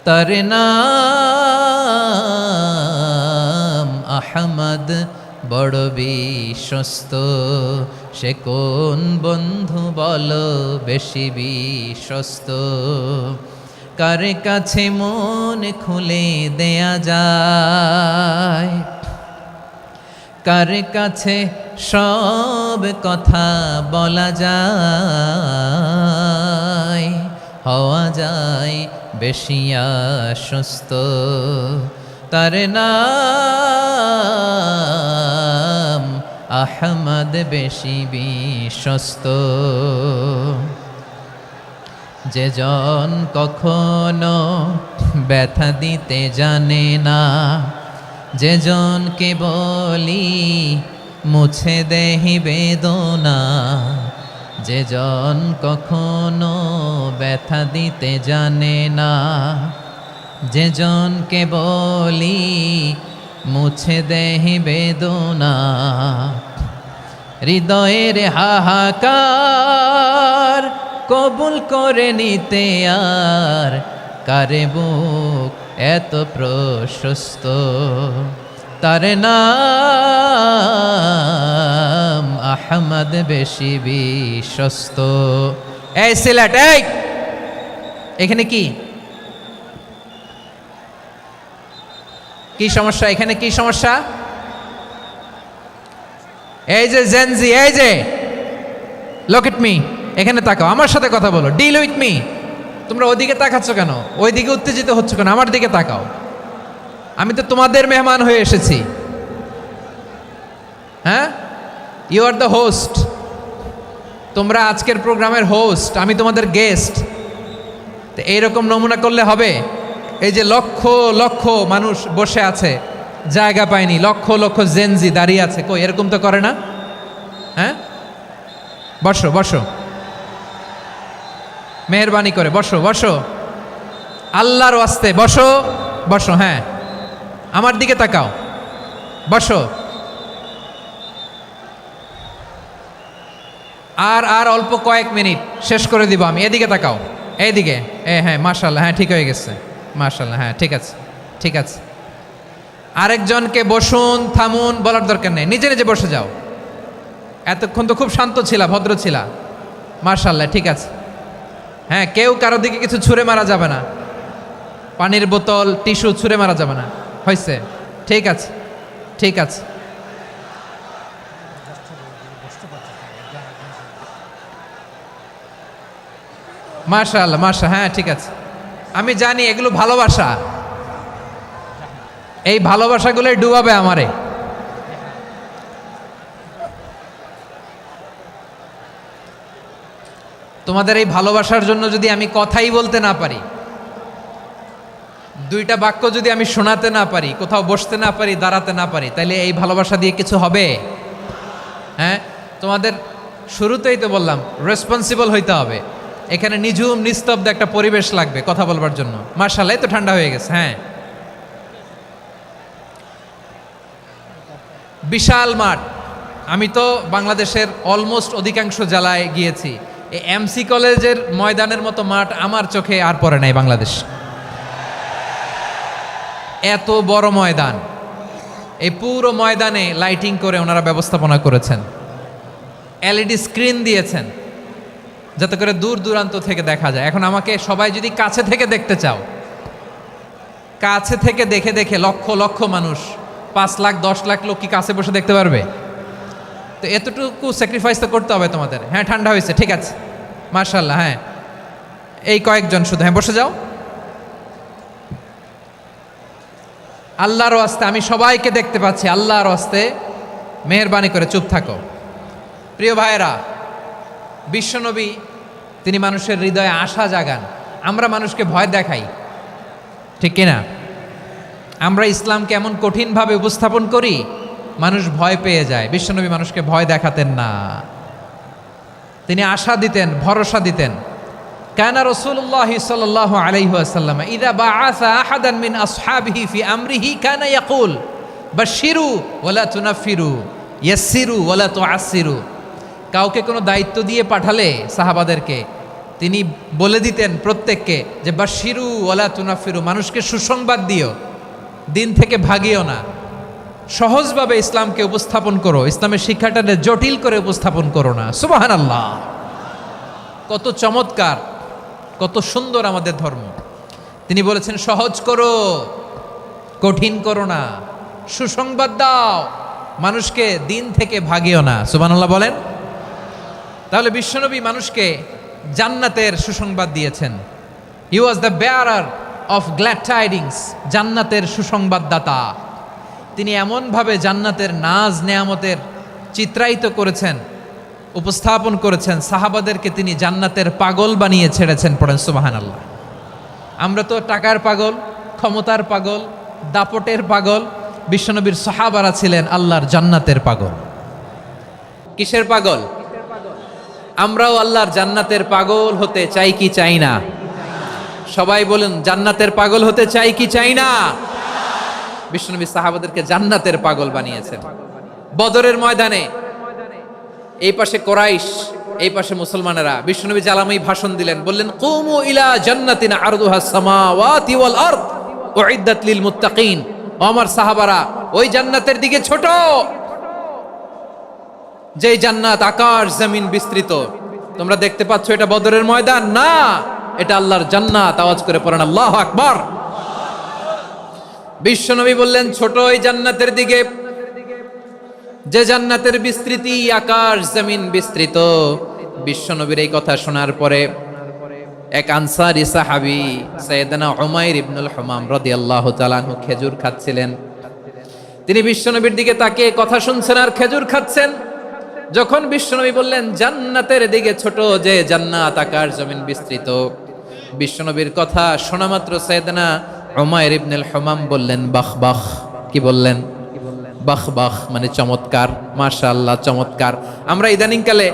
তার নাম আহমদ, বড় বিশ্বস্ত। সে কোন বন্ধু বলো বেশি বিশ্বস্ত, কার কাছে মন খুলে দেয়া যায়, কার কাছে সব কথা বলা যায়, হওয়া যায় বেশি আশ্বস্ত। তার নাম আহমদ, বেশি বিশ্বস্ত। যে জন কখনো ব্যথা দিতে জানে না, যে জনকে বলি মুছে দেহি বেদনা, যে জন কখনো ব্যথা দিতে জানে না, যে জনকে বলি মুছে দেহি বেদনা, হৃদয়ের হাহাকার কবুল করে নিতে আর কারে বুক এত প্রশস্ত। তার নাম আহমদ, বেশি বিশ্বস্ত। এই সিলেট, এই এখানে কি কি সমস্যা? এখানে কি সমস্যা? এই যে জেনজি, এই যে লুক এট মি, এখানে তাকাও, আমার সাথে কথা বলো, ডিল উইথ মি। তোমরা ওইদিকে তাকাচ্ছ কেন? ওইদিকে উত্তেজিত হচ্ছ কেন? আমার দিকে তাকাও। আমি তো তোমাদের মেহমান হয়ে এসেছি। হ্যাঁ, ইউ আর দ্য হোস্ট। তোমরা আজকের প্রোগ্রামের হোস্ট, আমি তোমাদের গেস্ট। তো এইরকম নমুনা করলে হবে? এই যে লক্ষ লক্ষ মানুষ বসে আছে, জায়গা পায়নি, লক্ষ লক্ষ জেনজি দাঁড়িয়ে আছে, কই এরকম তো করে না? হ্যাঁ, বসো বসো, মেহরবানি করে বসো বসো, আল্লাহর ওয়াস্তে বসো বসো। হ্যাঁ, আমার দিকে তাকাও, বসো। আর অল্প কয়েক মিনিট, শেষ করে দিব আমি। এদিকে তাকাও, এইদিকে। হ্যাঁ, মাশাআল্লাহ, হ্যাঁ ঠিক হয়ে গেছে, মাশাআল্লাহ, হ্যাঁ ঠিক আছে ঠিক আছে। আরেকজনকে বসুন, থামুন বলার দরকার নেই, নিজে নিজে বসে যাও। এতক্ষণ তো খুব শান্ত ছিলা, ভদ্র ছিলা, মাশাআল্লাহ ঠিক আছে। হ্যাঁ, কেউ কারো দিকে কিছু ছুঁড়ে মারা যাবে না। পানির বোতল টিস্যু ছুঁড়ে মারা যাবে না, হয়েছে? ঠিক আছে, ঠিক আছে। মাশাআল্লাহ, হ্যাঁ ঠিক আছে। আমি জানি এগুলো ভালোবাসা, এই ভালোবাসাগুলোই ডুবাবে আমারে। তোমাদের এই ভালোবাসার জন্য যদি আমি কথাই বলতে না পারি, দুইটা বাক্য যদি আমি শোনাতে না পারি, কোথাও বসতে না পারি, দাঁড়াতে না পারি, তাইলে এই ভালোবাসা দিয়ে কিছু হবে? হ্যাঁ, তোমাদের শুরুতেই তো বললাম রেসপন্সিবল হইতে হবে। এখানে নিঝুম নিস্তব্ধ একটা পরিবেশ লাগবে কথা বলবার জন্য। মাশাআল্লাহ, তো ঠান্ডা হয়ে গেছে। হ্যাঁ, বিশাল মাঠ। আমি তো বাংলাদেশের অলমোস্ট অধিকাংশ জেলায় গিয়েছি, এই এমসি কলেজের ময়দানের মতো মাঠ আমার চোখে আর পড়ে নাই বাংলাদেশ। এত বড় ময়দান, এই পুরো ময়দানে লাইটিং করে ওনারা ব্যবস্থাপনা করেছেন, এলইডি স্ক্রিন দিয়েছেন যাতে করে দূর দূরান্ত থেকে দেখা যায়। এখন আমাকে সবাই যদি কাছে থেকে দেখতে চাও, কাছে থেকে দেখে দেখে লক্ষ লক্ষ মানুষ, 5 লাখ 10 লাখ লোক কি কাছে বসে দেখতে পারবে? তো এতটুকু স্যাক্রিফাইস তো করতে হবে তোমাদের। হ্যাঁ, ঠান্ডা হয়েছে, ঠিক আছে, মাশাআল্লাহ। হ্যাঁ, এই কয়েকজন শুধু, হ্যাঁ বসে যাও। আল্লাহর ওয়াস্তে আমি সবাইকে দেখতে পাচ্ছি, আল্লাহর ওয়াস্তে মেহেরবানি করে চুপ থাকো। প্রিয় ভাইয়েরা, বিশ্বনবী তিনি মানুষের হৃদয়ে আশা জাগান। আমরা মানুষকে ভয় দেখাই, ঠিক কিনা? আমরা ইসলামকে এমন কঠিনভাবে উপস্থাপন করি, মানুষ ভয় পেয়ে যায়। বিশ্বনবী মানুষকে ভয় দেখাতেন না, তিনি আশা দিতেন, ভরসা দিতেন। কানা রাসূলুল্লাহ সাল্লাল্লাহু আলাইহি ওয়াসাল্লাম ইযা বাআসা আহাদান মিন আসহাবিহি ফি আমরিহি কানা ইয়াকুল বাশশিরু ওয়ালা তুনাফিরু ইয়াসসিরু ওয়ালা তুআসসিরু। কাউকে কোনো দায়িত্ব দিয়ে পাঠালে সাহাবাদেরকে তিনি বলে দিতেন প্রত্যেককে যে বাশশিরু ওয়ালা তুনাফিরু, মানুষকে সুসংবাদ দিও, দিন থেকে ভাগিও না। সহজভাবে ইসলামকে উপস্থাপন করো, ইসলামের শিক্ষাটাকে জটিল করে উপস্থাপন করো না। সুবহানাল্লাহ, কত চমৎকার, কত সুন্দর আমাদের ধর্ম। তিনি বলেছেন সহজ করো, কঠিন করো না, সুসংবাদ দাও, মানুষকে দিন থেকে ভাগিও না। সুবহানাল্লাহ বলেন। তাহলে বিশ্বনবী মানুষকে জান্নাতের সুসংবাদ দিয়েছেন। He was the bearer of glad tidings, জান্নাতের সুসংবাদদাতা। তিনি এমনভাবে জান্নাতের নাজ নেয়ামতের চিত্রায়িত করেছেন, উপস্থাপন করেছেন, সাহাবাদেরকে তিনি জান্নাতের পাগল বানিয়ে ছেড়েছেন। পড়েন সুবহানাল্লাহ। আমরা তো টাকার পাগল, ক্ষমতার পাগল, দাপটের পাগল। বিশ্বনবীর সাহাবারা ছিলেন আল্লাহর জান্নাতের পাগল। কিসের পাগল? আমরাও আল্লাহর জান্নাতের পাগল হতে চাই কি চাই না? সবাই বলুন, জান্নাতের পাগল হতে চাই কি চাই না? বিশ্বনবী সাহাবাদেরকে জান্নাতের পাগল বানিয়েছেন। বদরের ময়দানে এই পাশে কোরাইশ, এই পাশে মুসলমানেরা। বিশ্বনবী জালামাই ভাষণ দিলেন, বললেন কুমু ইলা জান্নাতিন আরদুহাস সামাওয়াতি ওয়াল আরদ উইদ্দাত লিল মুত্তাকিন। ও আমার সাহাবারা, ওই জান্নাতের দিকে ছোট, যেই জান্নাত আকাশ জমিন বিস্তৃত। তোমরা দেখতে পাচ্ছ এটা বদরের ময়দান না, এটা আল্লাহর জান্নাত। আওয়াজ করে পড়েন আল্লাহু আকবার। বিশ্বনবী বললেন ছোট ওই জান্নাতের দিকে, যে জান্নাতের বিস্তৃতি আকাশ জমিন বিস্তৃত। বিশ্বনবীর এই কথা শোনার পরে এক আনসারী সাহাবী সাইয়েদনা উমাইর ইবনুল হুমাম রাদিয়াল্লাহু তাআলা আনহু খেজুর খাচ্ছিলেন। তিনি বিশ্বনবীর দিকে তাকিয়ে কথা শুনছেন আর খেজুর খাচ্ছেন। যখন বিশ্বনবী বললেন জান্নাতের দিকে ছোট, যে জান্নাত আকাশ জমিন বিস্তৃত, বিশ্বনবীর কথা শোনা মাত্র সাইয়েদনা উমাইর ইবনুল হুমাম বললেন বাহ বাহ। কি বললেন? বাহ বাহ, মানে চমৎকার, মাশাআল্লাহ চমৎকার। আমরা ইদানিং কালে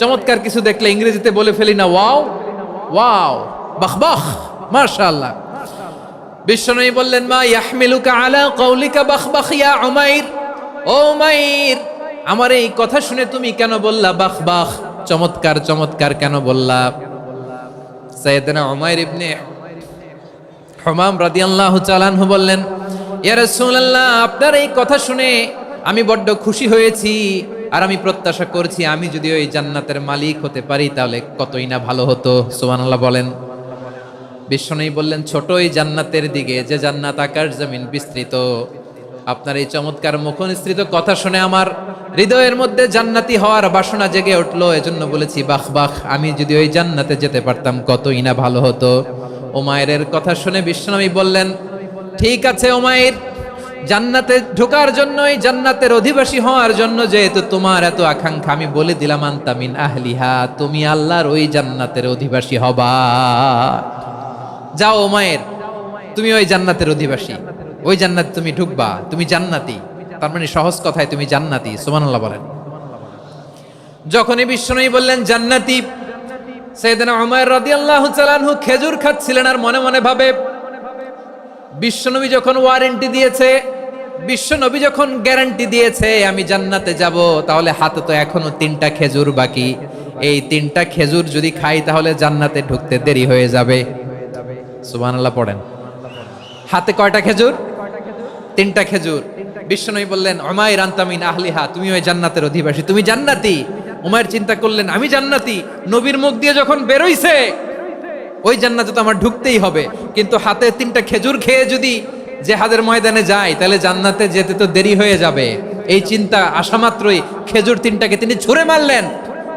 চমৎকার কিছু দেখলে ইংরেজিতে বলে ফেলি না ওয়াও ওয়াও, বাহ বাহ, মাশাআল্লাহ। বিশ্বনবী বললেন মা ইয়াহমিলুকা আলা কওলিকা বাহ বাহ ইয়া উমাইর। ও উমাইর, আমার এই কথা শুনে তুমি কেন বললা বাহ বাহ, চমৎকার চমৎকার কেন বললা? সাইয়েদনা উমাইর ইবনে হুমাম রাদিয়াল্লাহু তাআলা আনহু বললেন ইয়া রাসূলুল্লাহ, আপনার এই কথা শুনে আমি বড্ড খুশি হয়েছি, আর আমি প্রত্যাশা করছি আমি যদি ওই জান্নাতের মালিক হতে পারি তাহলে কতই না ভালো হতো। সুবহানাল্লাহ বলেন। বিশ্বনবী বললেন, ছোটই জান্নাতের দিকে, যে জান্নাত আকাশ জমিন বিস্তৃত। আপনার এই চমৎকার মুখনিসৃত কথা শুনে আমার হৃদয়ের মধ্যে জান্নাতি হওয়ার বাসনা জেগে উঠলো। এজন্য বলেছি, বাহ বাহ, আমি যদি ওই জান্নাতে যেতে পারতাম কতই না ভালো হতো। উমাইরের কথা শুনে বিশ্বনবী বললেন, ঠিক আছে উমাইর, জান্নাতে ঢোকার জন্যই, জান্নাতের অধিবাসী হওয়ার জন্য যেহেতু তোমার এত আকাঙ্ক্ষা, আমি বলে দিলাম আনতা মিন আহলিহা, তুমি আল্লাহর ওই জান্নাতের অধিবাসী হবা। যাও উমাইর, তুমি ওই জান্নাতের অধিবাসী, ওই জান্নাতে তুমি ঢুকবা, তুমি জান্নাতি। তার মানে সহজ কথায় তুমি জান্নাতি। সুবহানাল্লাহ বলেন। যখনই বিশ্বনবী বললেন জান্নাতি, সাইয়েদনা উমাইর রাদিয়াল্লাহু তাআলা আনহু খেজুর খাচ্ছিলেন আর মনে মনে ভাবে, বিশ্বনবী যখন ওয়ারেন্টি দিয়েছে, বিশ্বনবী যখন গ্যারান্টি দিয়েছে আমি জান্নাতে যাব, তাহলে হাতে তো এখনো 3টা খেজুর বাকি। এই 3টা খেজুর যদি খাই তাহলে জান্নাতে ঢুকতে দেরি হয়ে যাবে। সুবহানাল্লাহ পড়েন। হাতে কয়টা খেজুর? 3টা খেজুর। বিশ্বনবী বললেন, উমাইর আনতা মিন আহলিহা, তুমি ওই জান্নাতের অধিবাসী, তুমি জান্নাতি। উমাইর চিন্তা করলেন, আমি জান্নাতি, নবীর মুখ দিয়ে যখন বেরোইছে ওই জান্নাতে তো আমার ঢুকতেই হবে, কিন্তু হাতে 3টা খেজুর খেয়ে যদি জিহাদের ময়দানে যাই তাহলে জান্নাতে যেতে তো দেরি হয়ে যাবে। এই চিন্তা আসা মাত্রই খেজুর 3টাকে তিনি ছুঁড়ে মারলেন,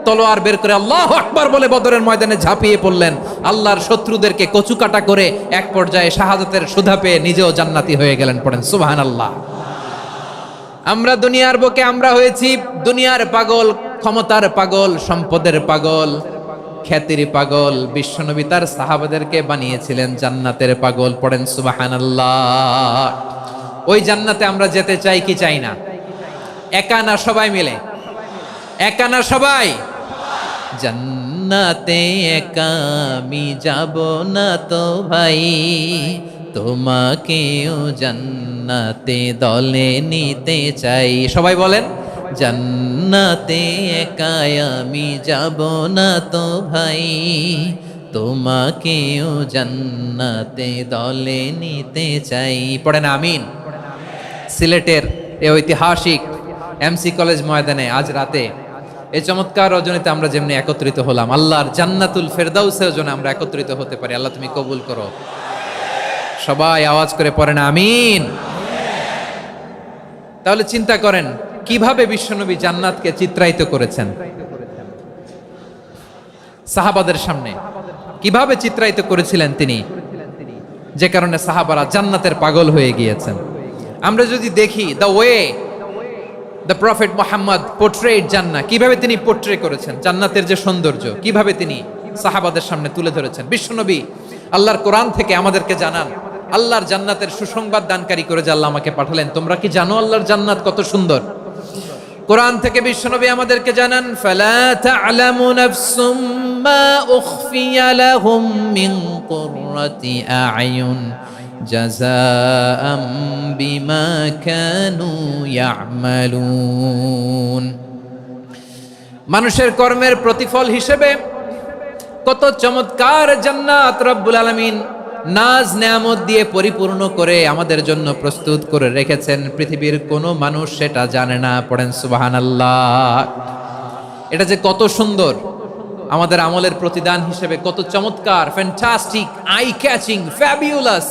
তলোয়ার বের করে আল্লাহু আকবার বলে বদরের ময়দানে ঝাঁপিয়ে পড়লেন। আল্লাহর শত্রুদেরকে কচুকাটা করে এক পর্যায়ে শাহাদাতের সুধা পেয়ে নিজেও জান্নাতি হয়ে গেলেন। পড়েন সুবহানাল্লাহ। আমরা দুনিয়ার বুকে আমরা হয়েছি দুনিয়ার পাগল, ক্ষমতার পাগল, সম্পদের পাগল, খ্যাতির পাগল। বিশ্বনবী তার সাহাবাদেরকে বানিয়েছিলেন জান্নাতের পাগল। পড়েন সুবহানাল্লাহ। ওই জান্নাতে আমরা যেতে চাই কি চাই না? একা না সবাই মিলে? একা না সবাই? জান্নাতে একা আমি যাব না তো ভাই, তোমাকেও জান্নাতে দলে নিতে চাই। সবাই বলেন, জান্নাতে একা আমি যাব না তো ভাই, তোমাকেও জান্নাতে দলে নিতে চাই। পড়েন আমিন। সিলেটের এই ঐতিহাসিক এমসি কলেজ ময়দানে আজ রাতে এই চমৎকার রজনীতে আমরা যেমনি একত্রিত হলাম, আল্লাহর জান্নাতুল ফেরদাউসের জন্য আমরা একত্রিত হতে পারি। আল্লাহ তুমি কবুল করো। সবাই আওয়াজ করে পড়েন আমিন। তাহলে চিন্তা করেন কিভাবে বিশ্বনবী জান্নাতকে চিত্রায়িত করেছেন সাহাবাদের সামনে, কিভাবে চিত্রায়িত করেছিলেন তিনি, যে কারণে সাহাবারা জান্নাতের পাগল হয়ে গিয়েছেন। আমরা যদি দেখি the way the prophet Muhammad portrait জান্নাত, কিভাবে তিনি পোর্ট্রে করেছেন জান্নাতের যে সৌন্দর্য, কিভাবে তিনি সাহাবাদের সামনে তুলে ধরেছেন। বিশ্বনবী আল্লাহর কোরআন থেকে আমাদেরকে জানান, আল্লাহর জান্নাতের সুসংবাদ দানকারী করে যে আল্লাহ আমাকে পাঠালেন। তোমরা কি জানো আল্লাহর জান্নাত কত সুন্দর? কোরআন থেকে বিশ্বনবী আমাদেরকে জানান, ফালা তা'লামু নাফসুম মা উখফিয়া লাহুম মিন কুররাতি আ'য়ুন জাযাআম বিমা কানু ইয়া'মালুন। মানুষের কর্মের প্রতিফল হিসেবে কত চমৎকার জান্নাত রব্বুল আলামিন নাজ নেয়ামত দিয়ে পরিপূর্ণ করে আমাদের জন্য প্রস্তুত করে রেখেছেন। পৃথিবীর কোনো মানুষ সেটা জানে না। পড়েন সুবহানাল্লাহ। এটা যে কত সুন্দর, আমাদের আমলের প্রতিদান হিসেবে কত চমৎকার, fantastic, eye catching, fabulous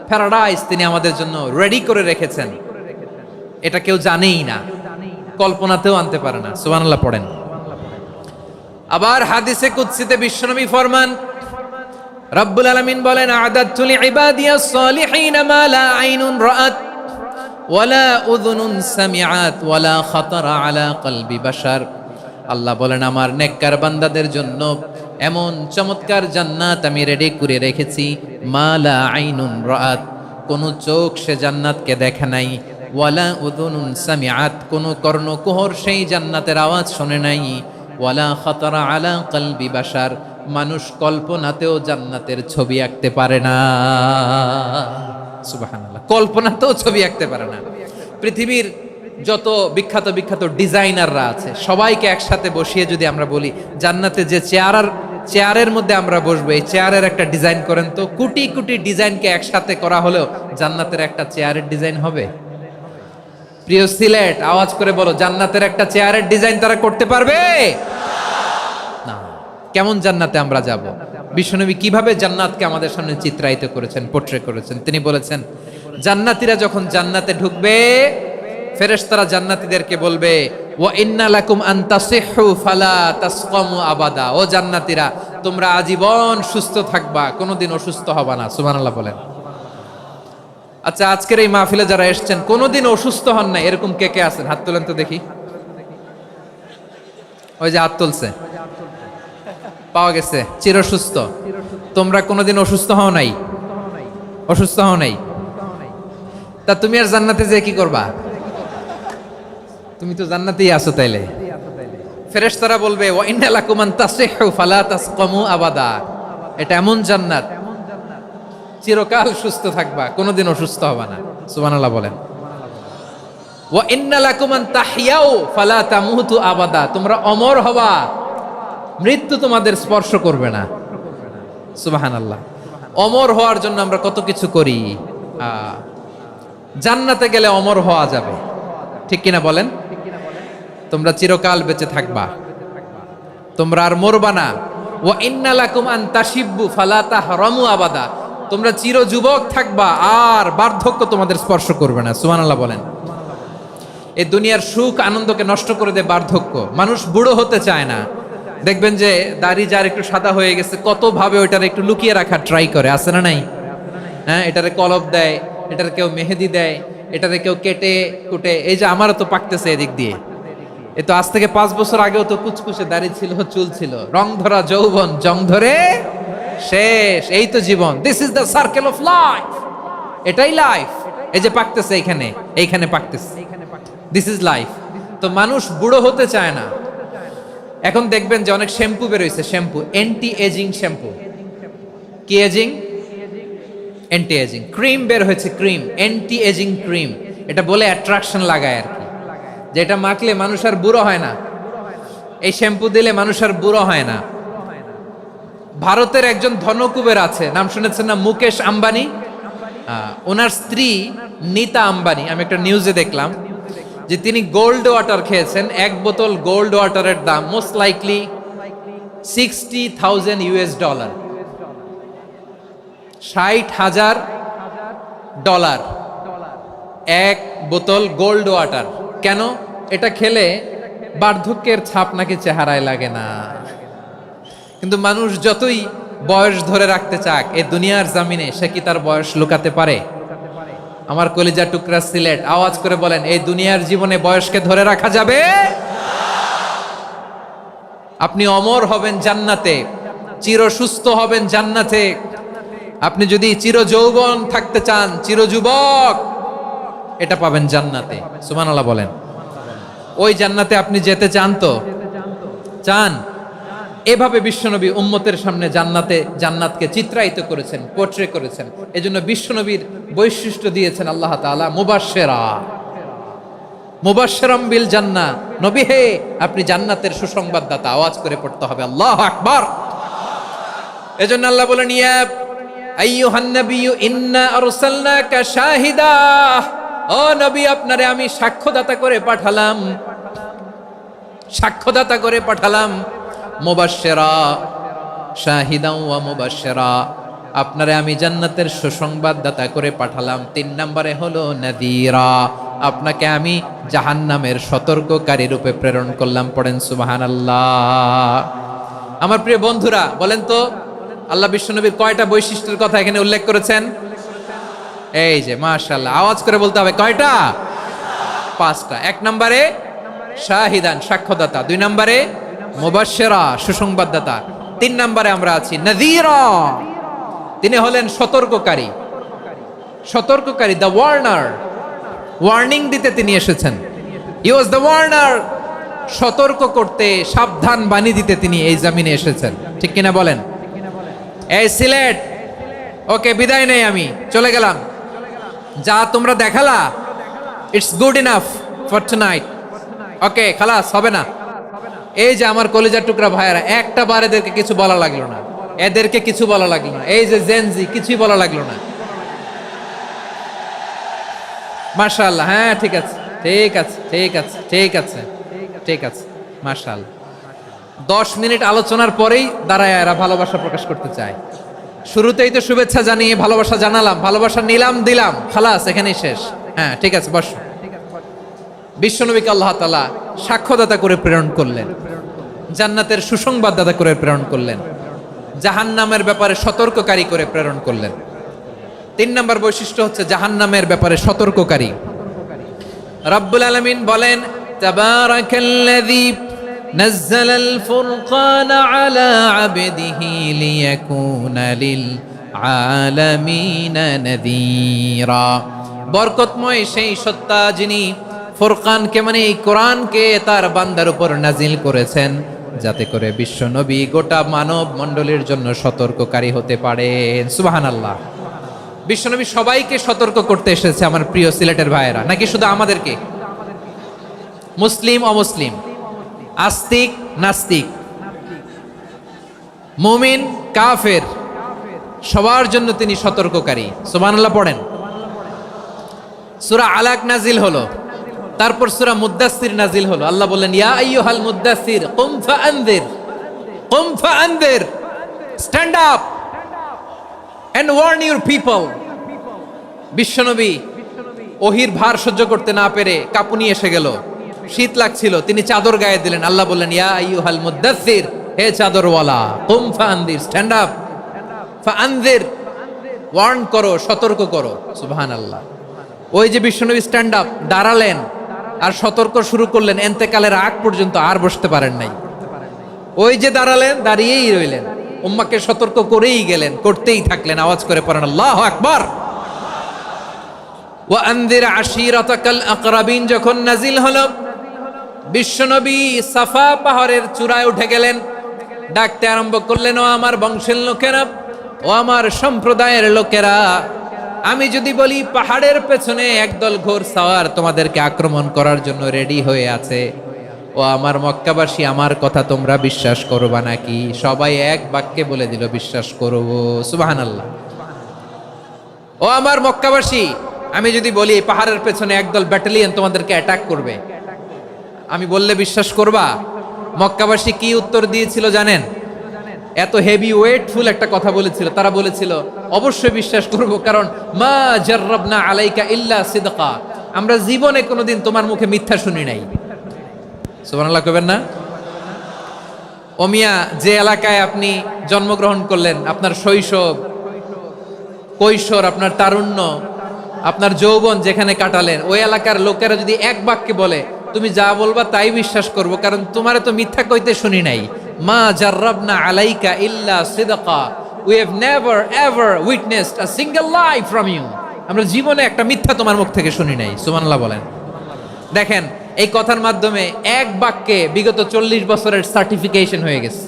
paradise তিনি আমাদের জন্য রেডি করে রেখেছেন। এটা কেউ জানেই না, কল্পনাতেও আনতে পারে না। সুবহানাল্লাহ পড়েন। আবার হাদিসে কুদসিতে বিশ্বনবী ফরমান, রব্বুল আলামিন বলেন, আ'দাদতু লিইবাদিয়াস সালিহিন মা লা আইনুন রাআত ওয়ালা উযুনুন সামিআত ওয়ালা খাতারা আলা কলবি বাশার। আল্লাহ বলেন, আমার নেককার বান্দাদের জন্য এমন চমৎকার জান্নাত আমি রেডি করে রেখেছি, মা লা আইনুন রাআত, কোন চোখ সে জান্নাতকে দেখে নাই, ওয়ালা উযুনুন সামিআত, কোন কর্ণকুহর সেই জান্নাতের আওয়াজ শুনে নাই, ওয়ালা খাতারা আলা কলবি বাশার, মানুষ কল্পনাতেও জান্নাতের ছবি আঁকতে পারে না। সুবহানাল্লাহ, কল্পনাতেও ছবি আঁকতে পারে না। পৃথিবীর যত বিখ্যাত বিখ্যাত ডিজাইনাররা আছে সবাইকে একসাথে বসিয়ে যদি আমরা বলি জান্নাতে যে চেয়ারের মধ্যে আমরা বসবো, এই চেয়ারের একটা ডিজাইন করেন তো, কোটি কোটি ডিজাইনকে একসাথে করা হলেও জান্নাতের একটা চেয়ারের ডিজাইন হবে? প্রিয় সিলেট, আওয়াজ করে বলো, জান্নাতের একটা চেয়ারের ডিজাইন তারা করতে পারবে না। কেমন জান্নাতে আমরা যাব? বিশ্বনবী কিভাবে জান্নাতকে আমাদের সামনে চিত্রায়িত করেছেন, পোট্রে করেছেন? তিনি বলেছেন, জান্নাতীরা যখন জান্নাতে ঢুকবে, ফেরেশতারা জান্নাতীদেরকে বলবে, ওয়া ইন্না লাকুম আন তাসিহু ফালা তাসকামু আবাদা। ও জান্নাতীরা, তোমরা আজীবন সুস্থ থাকবা, কোনোদিন অসুস্থ হবা না। সুবহানাল্লাহ বলেন। আচ্ছা, আজকের এই মাহফিলে যারা এসেছেন কোনোদিন অসুস্থ হন না, এরকম কে কে আছেন? হাত তোলেন তো দেখি। ওই যে হাত তুলছে, পাওয়া গেছে, চিরসুস্থ। তোমরা কোনোদিন অসুস্থ হও নাই? অসুস্থ হও নাই? তা তুমি আর জান্নাতে যে কি করবা? তুমি তো জান্নাতেই আছো তাইলে। ফেরেশতারা বলবে, ওয়া ইন্না লাকুম আন তাসিহু ফালা তাসকামু আবাদা। এটা এমন জান্নাত, চিরকাল সুস্থ থাকবা, কোনোদিন অসুস্থ হবা না। সুবহানাল্লাহ বলেন। ওয়া ইন্না লাকুম আন তাহইয়াউ ফালা তামুতু আবাদা। তোমরা অমর হবা, মৃত্যু তোমাদের স্পর্শ করবে না। সুবহানাল্লাহ। অমর হওয়ার জন্য আমরা কত কিছু করি। জান্নাতে গেলে অমর হওয়া যাবে, ঠিক কিনা বলেন? তোমরা চিরকাল বেঁচে থাকবা, তোমরা আর মরবা না। ওয়া ইন্না লাকুম আন তাশিব্বু ফালা তাহরামু আবাদা। তোমরা চির যুবক থাকবা, আর বার্ধক্য তোমাদের স্পর্শ করবে না। সুবহানাল্লাহ বলেন। এই দুনিয়ার সুখ আনন্দকে নষ্ট করে দেয় বার্ধক্য। মানুষ বুড়ো হতে চায় না। দেখবেন যে দাড়ি যার একটু সাদা হয়ে গেছে, কত ভাবে ওইটার একটু লুকিয়ে রাখার ট্রাই করে, আছে না নাই? হ্যাঁ, এটারে কলব দেয়, এটার কেউ মেহেদি দেয়, এটারে কেউ কেটে কুটে। এই যে আমারও তো পাকতেছে এদিক দিয়ে। এ তো আজ থেকে 5 বছর আগেও তো কুচকুচে দাড়ি ছিল, চুল ছিল, রং ধরা যৌবন, জং ধরে শেষ। এই তো জীবন। This is the circle of life. এটাই লাইফ। এই যে পাকতেছে এইখানে, এইখানে পাকতেছে, দিস ইজ লাইফ। তো মানুষ বুড়ো হতে চায় না। এখন দেখবেন যে অনেক শ্যাম্পু বেরোইছে, শ্যাম্পু, অ্যান্টি এজিং শ্যাম্পু। কি এজিং? Anti ageing. ক্রিম বের হয়েছে, ক্রিম, অ্যান্টি এজিং ক্রিম। এটা বলে অ্যাট্রাকশন লাগায় আর কি, যে এটা মাখলে মানুষ আর বুড়ো হয় না, এই শ্যাম্পু দিলে মানুষ আর বুড়ো হয় না। ভারতের একজন ধনকুবের আছে, নাম শুনেছেন না? মুকেশ আম্বানি। ওনার স্ত্রী নীতা আম্বানি, আমি একটা নিউজে দেখলাম যে তিনি গোল্ড ওয়াটার খেয়েছেন। 1 বোতল গোল্ড ওয়াটারের দাম মোস্ট লাইকলি $60,000 $60,000 1 বোতল গোল্ড ওয়াটার। কেন? এটা খেলে বার্ধক্যের ছাপ নাকি চেহারায় লাগে না। কিন্তু মানুষ যতই বয়স ধরে রাখতে চাক এই দুনিয়ার জামিনে, সে কি তার বয়স লুকাতে পারে? আমার কলিজা টুকরা সিলেট, আওয়াজ করে বলেন, এই দুনিয়ার জীবনে বয়সকে ধরে রাখা যাবে? আপনি অমর হবেন জান্নাতে, চির সুস্থ হবেন জান্নাতে। আপনি যদি চির যৌবন থাকতে চান, চির যুবক, এটা পাবেন জান্নাতে। সুবহানাল্লাহ বলেন। ওই জান্নাতে আপনি যেতে চান তো? চান? এভাবে বিশ্বনবী উম্মতের সামনে জান্নাতকে চিত্রায়িত করেছেন, পোট্রে করেছেন। এজন্য বিশ্বনবীর বৈশিষ্ট্য দিয়েছেন আল্লাহ তাআলা মুবাশশিরাম বিল জান্নাহ। নবী হে, আপনি জান্নাতের সুসংবাদদাতা। আওয়াজ করে পড়তে হবে আল্লাহু আকবার। এজন্য আল্লাহ বলেন, ইয়া আইয়ুহান নাবিয়্যু ইন্না আরসালনাকা শাহিদা। ও নবী, আপনারে আমি সাক্ষ্যদাতা করে পাঠালাম, সাক্ষ্যদাতা করে পাঠালাম। মুবাশশিরা, শাহিদাও ওয়া মুবাশশিরা, আপনারে আমি জান্নাতের সুসংবাদদাতা করে পাঠালাম। 3 নম্বরে হলো নাযীরা, আপনাকে আমি জাহান্নামের সতর্ককারী রূপে প্রেরণ করলাম। পড়েন সুবহানাল্লাহ। আমার প্রিয় বন্ধুরা, বলেন তো আল্লাহ বিশ্বনবীর কয়টা বৈশিষ্ট্যের কথা এখানে উল্লেখ করেছেন? এই যে মাশাআল্লাহ, আওয়াজ করে বলতে হবে, কয়টা? 5টা। 1 নম্বরে শাহিদান, সাক্ষ্যদাতা। 2 নম্বরে মুবাশশিরা, সুসংবাদদাতা। 3 নম্বরে আমরা আছি নাযীরা, তিনি হলেন সতর্ককারী। সতর্ককারী, দ্য ওয়ার্নার, ওয়ার্নিং দিতে তিনি এসেছেন। হি ওয়াজ দ্য ওয়ার্নার, সতর্ক করতে, সাবধান বাণী দিতে তিনি এই জমিনে এসেছেন। ঠিক কিনা বলেন? এই সিলেট, ওকে, বিদায় নেই, আমি চলে গেলাম। যা তোমরা দেখালা, it's good enough for tonight. Okay, খালাস, হবে না। এই যে আমার কলিজার টুকরা ভাইয়েরা, একটা বার এদেরকে কিছু বলা লাগলো না, এদেরকে কিছু বলা লাগলো না। এই যে জেনজি, কিছুই বলা লাগলো না। মাশাআল্লাহ। হ্যাঁ, ঠিক আছে, ঠিক আছে, ঠিক আছে, ঠিক আছে, ঠিক আছে, মাশাআল্লাহ। 10 মিনিট আলোচনার পরেই দাঁড়ায় এরা ভালোবাসা প্রকাশ করতে চায়। শুরুতেই তো শুভেচ্ছা জানিয়ে ভালোবাসা জানালাম, ভালোবাসা নিলাম দিলাম, খালাস এখানেই শেষ। হ্যাঁ ঠিক আছে বস। বিশ্বনবীকে আল্লাহ তাআলা সাক্ষ্যদাতা করে প্রেরণ করলেন, জান্নাতের সুসংবাদদাতা করে প্রেরণ করলেন, জাহান্নামের ব্যাপারে সতর্ককারী করে প্রেরণ করলেন। 3 নম্বর বৈশিষ্ট্য হচ্ছে জাহান্নামের ব্যাপারে সতর্ককারী। রব্বুল আলামিন বলেন, তাবারাকাল্লাযী নাযালাল ফুরকানা আলা আবদিহি লিয়াকুনা লিল আলামিনা নাযীরা। বরকতময় সেই সত্তা যিনি ফুরকানকে মানে এই কোরআনকে তার বান্দার উপর নাজিল করেছেন, যাতে করে বিশ্ব নবী গোটা মানব মণ্ডলীর জন্য সতর্ককারী হতে পারেন। সুবহানাল্লাহ। বিশ্বনবী সবাইকে সতর্ক করতে এসেছে আমার প্রিয় সিলেটের ভাইয়েরা, নাকি শুধু আমাদেরকে? মুসলিম অমুসলিম, আস্তিক নাস্তিক, মুমিন কাফের, সবার জন্য তিনি সতর্ককারী। সুবহানাল্লাহ পড়েন। সূরা আলাক নাজিল হলো, তারপর সূরা মুদ্দাসসির নাজিল হলো। আল্লাহ বললেন, ইয়া আইয়ুহাল মুদ্দাসসির কুম ফাআনযির, কুম ফাআনযির, stand up and warn your people. বিশ্বনবী ওহির ভার সহ্য করতে না পেরে কাঁপুনি এসে গেল, শীত লাগছিল, তিনি চাদর গায়ে দিলেন। আল্লাহ বললেন, ইয়া আইয়ুহাল মুদ্দাসসির, হে চাদরওয়ালা, কুম ফাআনযির, স্ট্যান্ড আপ, ফাআনযির, ওয়ার্ন করো, সতর্ক করো। সুবহানাল্লাহ। ওই যে বিশ্বনবী স্ট্যান্ড আপ, দাঁড়ালেন আর সতর্ক শুরু করলেন, এন্তেকালের আগ পর্যন্ত আর বসতে পারেন নাই। ওই যে দাঁড়ালেন, দাঁড়িয়েই রইলেন, উম্মাকে সতর্ক করেই গেলেন, করতেই থাকলেন। আওয়াজ করে পড়েন আল্লাহু আকবার। ওয়া আনযির আশীরাতাকাল আকরাবিন যখন নাজিল হলো, বিশ্বনবী সাফা পাহাড়ের চূড়ায় উঠে গেলেন, ডাকতে আরম্ভ করলেন, ও আমার বংশের লোকেরা, ও আমার সম্প্রদায়ের লোকেরা, আমি যদি বলি পাহাড়ের পেছনে একদল ঘোড়সাওয়ার তোমাদেরকে আক্রমণ করার জন্য রেডি হয়ে আছে, ও আমার মক্কাবাসী, আমার কথা তোমরা বিশ্বাস করবা নাকি? সবাই এক বাক্যে বলে দিল, বিশ্বাস করব। সুবহানাল্লাহ। ও আমার মক্কাবাসী, আমি যদি বলি পাহাড়ের পেছনে একদল ব্যাটালিয়ন তোমাদেরকে অ্যাটাক করবে, আমি বললে বিশ্বাস করবা? মক্কাবাসী কি উত্তর দিয়েছিল জানেন? এত হেভি ওয়েটফুল একটা কথা বলেছিল। তারা বলেছিল, অবশ্যই বিশ্বাস করব, কারণ মা জাররাবনা আলাইকা ইল্লা সিদকা, আমরা জীবনে কোনোদিন তোমার মুখে মিথ্যা শুনি নাই। সুবহানাল্লাহ কইবেন না? ও মিয়া, যে এলাকায় আপনি জন্মগ্রহণ করলেন, আপনার শৈশব, কৈশোর, আপনার তারুণ্য, আপনার যৌবন যেখানে কাটালেন, ওই এলাকার লোকেরা যদি এক বাক্যে বলে তুমি যা বলবা তাই বিশ্বাস করব, কারণ তোমারে তো মিথ্যা কইতে শুনি নাই। মা জাররাবনা আলাইকা ইল্লা সিদকা, we have never ever witnessed a single lie from you, আমরা জীবনে একটা মিথ্যা তোমার মুখ থেকে শুনি নাই। সুবহানাল্লাহ বলেন। দেখেন, এই কথার মাধ্যমে এক বাক্যে বিগত 40 বছরের সার্টিফিকেশন হয়ে গেছে।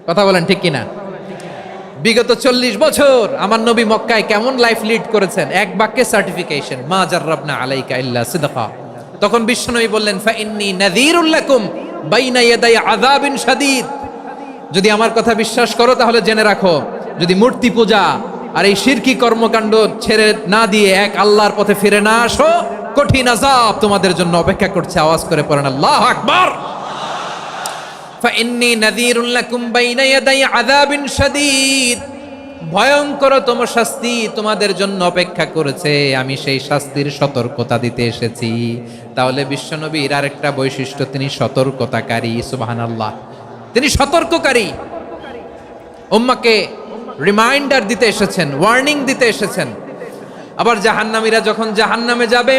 কথা বলেন ঠিক কিনা? বিগত 40 বছর আমার নবী মক্কায় কেমন লাইফ লিড করেছেন, এক বাক্যে সার্টিফিকেশন, মা জাররাবনা আলাইকা ইল্লা সিদকা। তখন বিশ্বনবী বললেন, ফাইন্নী নাযীরুল লাকুম বাইনা ইয়াদাই আযাবিন শাদীদ, যদি আমার কথা বিশ্বাস করো তাহলে জেনে রাখো, যদি মূর্তি পূজা আর এই শিরকি কর্মকাণ্ড ছেড়ে না দিয়ে এক আল্লাহর পথে ফিরে না আসো, কঠিন আযাব তোমাদের জন্য অপেক্ষা করছে। আওয়াজ করে পড়েন আল্লাহু আকবার। ফাইন্নী নাযীরুল লাকুম বাইনা ইয়াদাই আযাবিন শাদীদ, ভয়ঙ্করতম শাস্তি তোমাদের জন্য অপেক্ষা করেছে, আমি সেই শাস্তির সতর্কতা দিতে এসেছি। তাহলে বিশ্বনবীর আরেকটা বৈশিষ্ট্য, তিনি সতর্কতাকারী। সুবহানাল্লাহ। তিনি সতর্ককারী, উম্মাকে রিমাইন্ডার দিতে এসেছেন, ওয়ার্নিং দিতে এসেছেন। আবার জাহান্নামীরা যখন জাহান্নামে যাবে,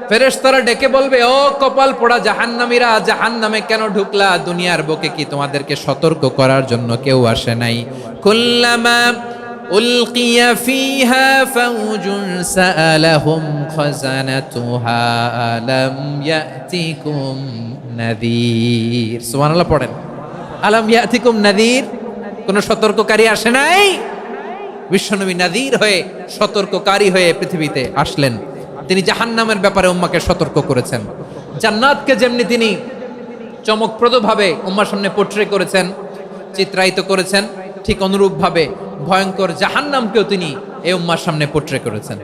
ফেরেশতারা ডেকে বলবে, ও কপাল পোড়া জাহান্নামীরা, জাহান্নামে কেন ঢুকলা? দুনিয়ার বুকে কি তোমাদেরকে সতর্ক করার জন্য কেউ আসে নাই? কুল্লামা উলকিয়া ফিহা ফাউজুন সাআলাহুম খাযানাতুহা আলাম ইয়াতিকুম নাযীর। সুবহানাল্লাহ পড়েন। আলাম ইয়াতিকুম নাযীর, কোন সতর্ককারী আসে নাই? বিশ্বনবী নাযীর হয়ে, সতর্ককারী হয়ে পৃথিবীতে আসলেন। তিনি জাহান্নামের ব্যাপারে উম্মাকে সতর্ক করেছেন। জান্নাতকে যেমনি তিনি চমকপ্রদভাবে উম্মার সামনে পোট্রে করেছেন, চিত্রায়িত করেছেন, ঠিক অনুরূপভাবে ভয়ঙ্কর জাহান্নামকেও তিনি এই উম্মার সামনে পোট্রে করেছেন।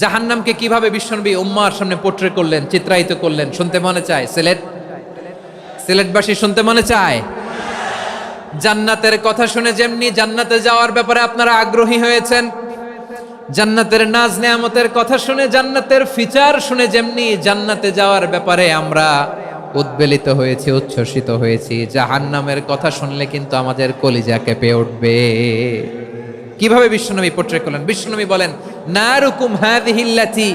জাহান্নামকে কিভাবে বিশ্বনবী উম্মার সামনে পোট্রে করলেন, চিত্রায়িত করলেন, শুনতে মনে চায়? সিলেটবাসী শুনতে মনে চায়? জান্নাতের কথা শুনে যেমনি জান্নাতে যাওয়ার ব্যাপারে আপনারা আগ্রহী হয়েছেন, জান্নাতের নাজ নেয়ামতের কথা শুনে জান্নাতের ফিচার শুনে যেমনি জান্নাতে যাওয়ার ব্যাপারে আমরা উদ্বেলিত হয়েছি, উচ্ছ্বসিত হয়েছি, জাহান্নামের কথা শুনলে কিন্তু আমাদের কলিজা কেঁপে উঠবে। কিভাবে বিশ্বনবী পোট্রে করলেন? বিশ্বনবী বলেন, নারুকুম হাযিহিল্লাতী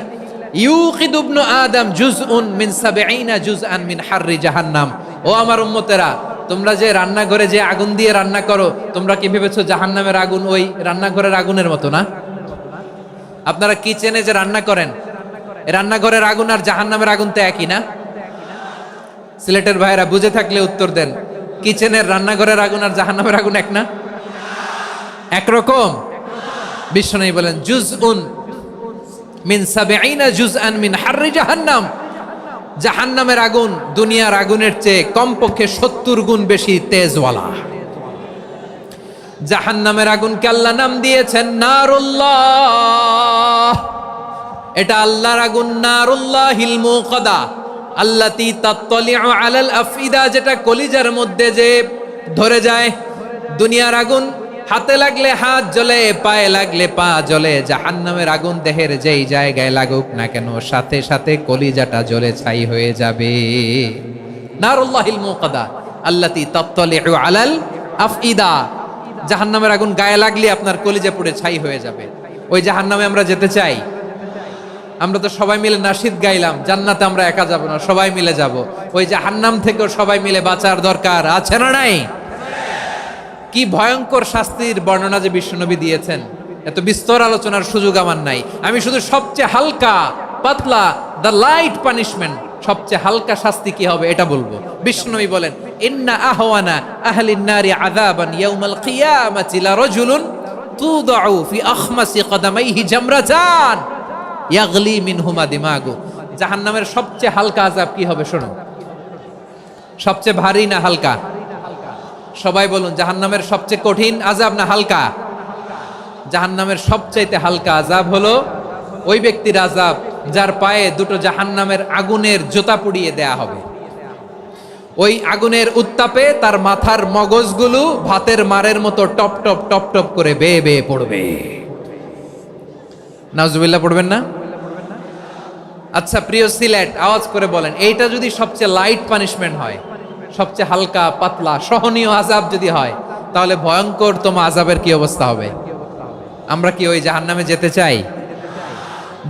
ইউকিদু ইবনু আদম জুজউন মিন ৭০ জুজআন মিন হাররি জাহান্নাম। ও আমার উম্মতেরা, তোমরা যে রান্নাঘরে যে আগুন দিয়ে রান্না করো, তোমরা কি ভেবেছো জাহান্নামের আগুন ওই রান্নাঘরের আগুনের মতো না? আপনারা কিচেনে যে রান্না করেন, রান্নাঘরের আগুন আর জাহান্নামের আগুন তো একই না? সিলেটের ভাইরা বুঝে থাকলে উত্তর দেন, কিচেনের রান্নাঘরের আগুন আর জাহান্নামের আগুন এক না? একরকম? বিশ্বনবী বলেন, জুজউন মিন ৭০ জুজআন মিন হাররি জাহান্নাম। জাহান্নামের আগুন দুনিয়ার আগুনের চেয়ে কমপক্ষে ৭০ গুণ বেশি তেজওয়ালা। জাহান্নামের আগুনকে আল্লাহ নাম দিয়েছেন নারুল্লাহ। এটা আল্লাহর আগুন, নারুল্লাহিল মুকাদা আল্লাতী তাত্তালিউ আলাল আফইদা, যেটা কলিজার মধ্যে যে ধরে যায়। দুনিয়ার আগুন হাতে লাগলে হাত জ্বলে, পায়ে লাগলে পা জ্বলে। জাহান্নামের আগুন দেহের যেই জায়গায় লাগুক না কেন, সাথে সাথে কলিজাটা জ্বলে ছাই হয়ে যাবে। নারুল্লাহিল মুকাদা আল্লাতী তাত্তালিউ আলাল আফইদা। জাহান্নামের আগুন গায়ে লাগলে আপনার কলিজা পুড়ে ছাই হয়ে যাবে। ওই জাহান্নামে আমরা যেতে চাই? আমরা তো সবাই মিলে নাশিদ গাইলাম, জান্নাতে আমরা একা যাব না, সবাই মিলে যাব। ওই জাহান্নাম থেকেও সবাই মিলে বাঁচার দরকার আছে না নাই? কি ভয়ঙ্কর শাস্তির বর্ণনা যে বিশ্বনবী দিয়েছেন, এত বিস্তর আলোচনার সুযোগ আমার নাই। আমি শুধু সবচেয়ে হালকা পাতলা, দ্য লাইট পানিশমেন্ট, সবচেয়ে হালকা শাস্তি কি হবে এটা বলবো। বিশ্বনবী বলেন, ইন্না আহওয়ানা আহলিন নারি আযাবান ইয়াউমাল কিয়ামাতি লারাজুলুন তুদাউ ফি আখমাসি কদামাইহি জামরাতান ইয়াগলি মিনহুমা দিমাগু। জাহান্নামের সবচেয়ে হালকা আযাব কি হবে শোনো। সবচেয়ে ভারী না হালকা? সবাই বলুন, জাহান্নামের সবচেয়ে কঠিন আযাব না হালকা? জাহান্নামের সবচাইতে হালকা আযাব হলো ওই ব্যক্তির আযাব যার পায়ে দুটো জাহান্নামের আগুনের জোতা পুড়িয়ে দেয়া হবে। ওই আগুনের উত্তাপে তার মাথার মগজগুলো ভাতের মারের মতো টপ টপ টপ টপ করে বেয়ে বেয়ে পড়বে। নাউজুবিল্লাহ পড়বেন না? আচ্ছা প্রিয় সিলেট, আওয়াজ করে বলেন, এইটা যদি সবচেয়ে লাইট পানিশমেন্ট হয়, সবচেয়ে হালকা পাতলা সহনীয় আযাব যদি হয়, তাহলে ভয়ঙ্করতম আযাবের কি অবস্থা হবে? আমরা কি ওই জাহান্নামে যেতে চাই?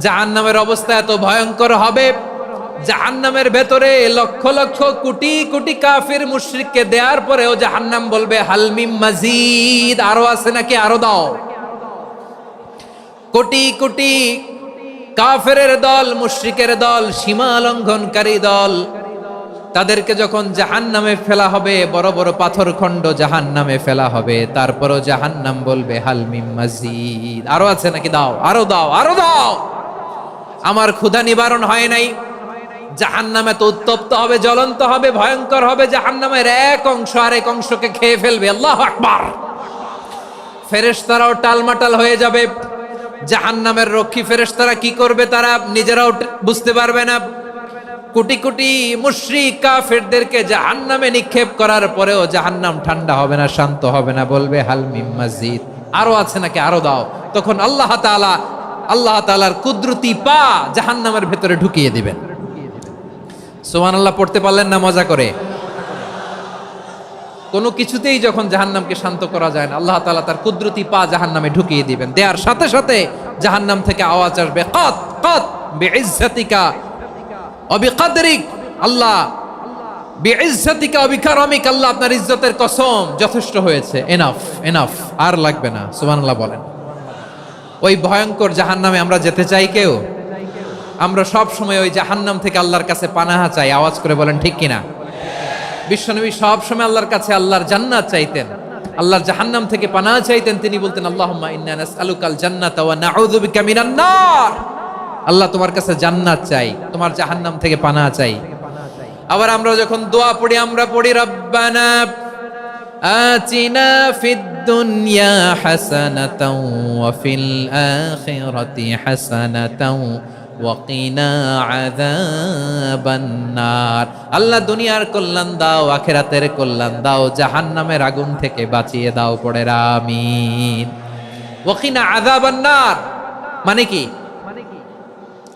জাহান্নামের অবস্থা এত ভয়ঙ্কর হবে, জাহান্নামের ভেতরে লক্ষ লক্ষ কোটি কোটি কাফির মুশরিককে দেওয়ার পরেও জাহান্নাম বলবে হালমিম মাজিদ, আরো আছে নাকি, আরো দাও। কোটি কোটি কাফেরের দল, মুশরিকের দল, সীমা লঙ্ঘনকারী দল, তাদেরকে যখন জাহান্নামে ফেলা হবে, বড় বড় পাথর খণ্ড জাহান্নামে ফেলা হবে, তারপরও জাহান্নাম বলবে হালমিম মাজিদ, আরো আছে নাকি, দাও, আরো দাও, আরো দাও। আমার ক্ষুধা নিবারণ হয় নাই। জাহান্নামে তো উত্তপ্ত হবে, জ্বলন্ত হবে, ভয়ঙ্কর হবে। জাহান্নামের এক অংশ আরেক অংশকে খেয়ে ফেলবে। আল্লাহু আকবার। ফেরেশতারাও টালমাটাল হয়ে যাবে। জাহান্নামের রক্ষী ফেরেশতারা কি করবে তারা নিজেরাও বুঝতে পারবে না। কোটি কোটি মুশরিক কাফেরদেরকে জাহান্নামে নিক্ষেপ করার পরেও জাহান্নাম ঠান্ডা হবে না, শান্ত হবে না, বলবে হাল মিম মাজিদ, আরো আছে নাকি, আরো দাও। তখন আল্লাহ তাআলার কুদরতি পা জাহান্নামের ভেতরে ঢুকিয়ে দিবেন। সুবহানাল্লাহ পড়তে পারলেন না মজা করে? কোনো কিছুতেই যখন জাহান্নামকে শান্ত করা যায় না, আল্লাহ তাআলা তার কুদরতি পা জাহান্নামে ঢুকিয়ে দিবেন। দেওয়ার সাথে সাথে জাহান্নাম থেকে আওয়াজ আসবে, কাত কাত বিইজ্জাতিকা ওয়া বিকদরিক, আল্লাহ বিইজ্জাতিকা ওয়া বিকারামিক, আল্লাহ আপনার ইজ্জতের কসম, যথেষ্ট হয়েছে, এনাফ এনাফ, আর লাগবে না। সুবহানাল্লাহ বলেন। ওই ভয়ঙ্কর জাহান্নামে আমরা যেতে চাই কেউ? আমরা সব সময় ওই জাহান্নাম থেকে আল্লাহর কাছে পানাহা চাই। আওয়াজ করে বলেন ঠিক কিনা? বিশ্বনবী সব সময় আল্লাহর কাছে আল্লাহর জান্নাত চাইতেন, আল্লাহর জাহান্নাম থেকে পানাহা চাইতেন। তিনি বলতেন, আল্লাহুম্মা ইন্না নাসআলুকাল জান্নাতা ওয়া নাউযু বিকা মিনান নার। আল্লাহ তোমার কাছে জান্নাত চাই, তোমার জাহান্নাম থেকে পানাহা চাই। আবার আমরা যখন দোয়া পড়ি, আমরা পড়ি রব্বানা আতিনা ফিদ দুনিয়া হাসানাতাও ওয়া ফিল আখিরাতি হাসানাতাও ওয়াকিনা আযাবান নার। আল্লাহ দুনিয়ার কল্যাণ দাও, আখিরাতের কল্যাণ দাও, জাহান্নামের আগুন থেকে বাঁচিয়ে দাও, পড়ে আমিন। ওয়াকিনা আযাবান নার মানে কি?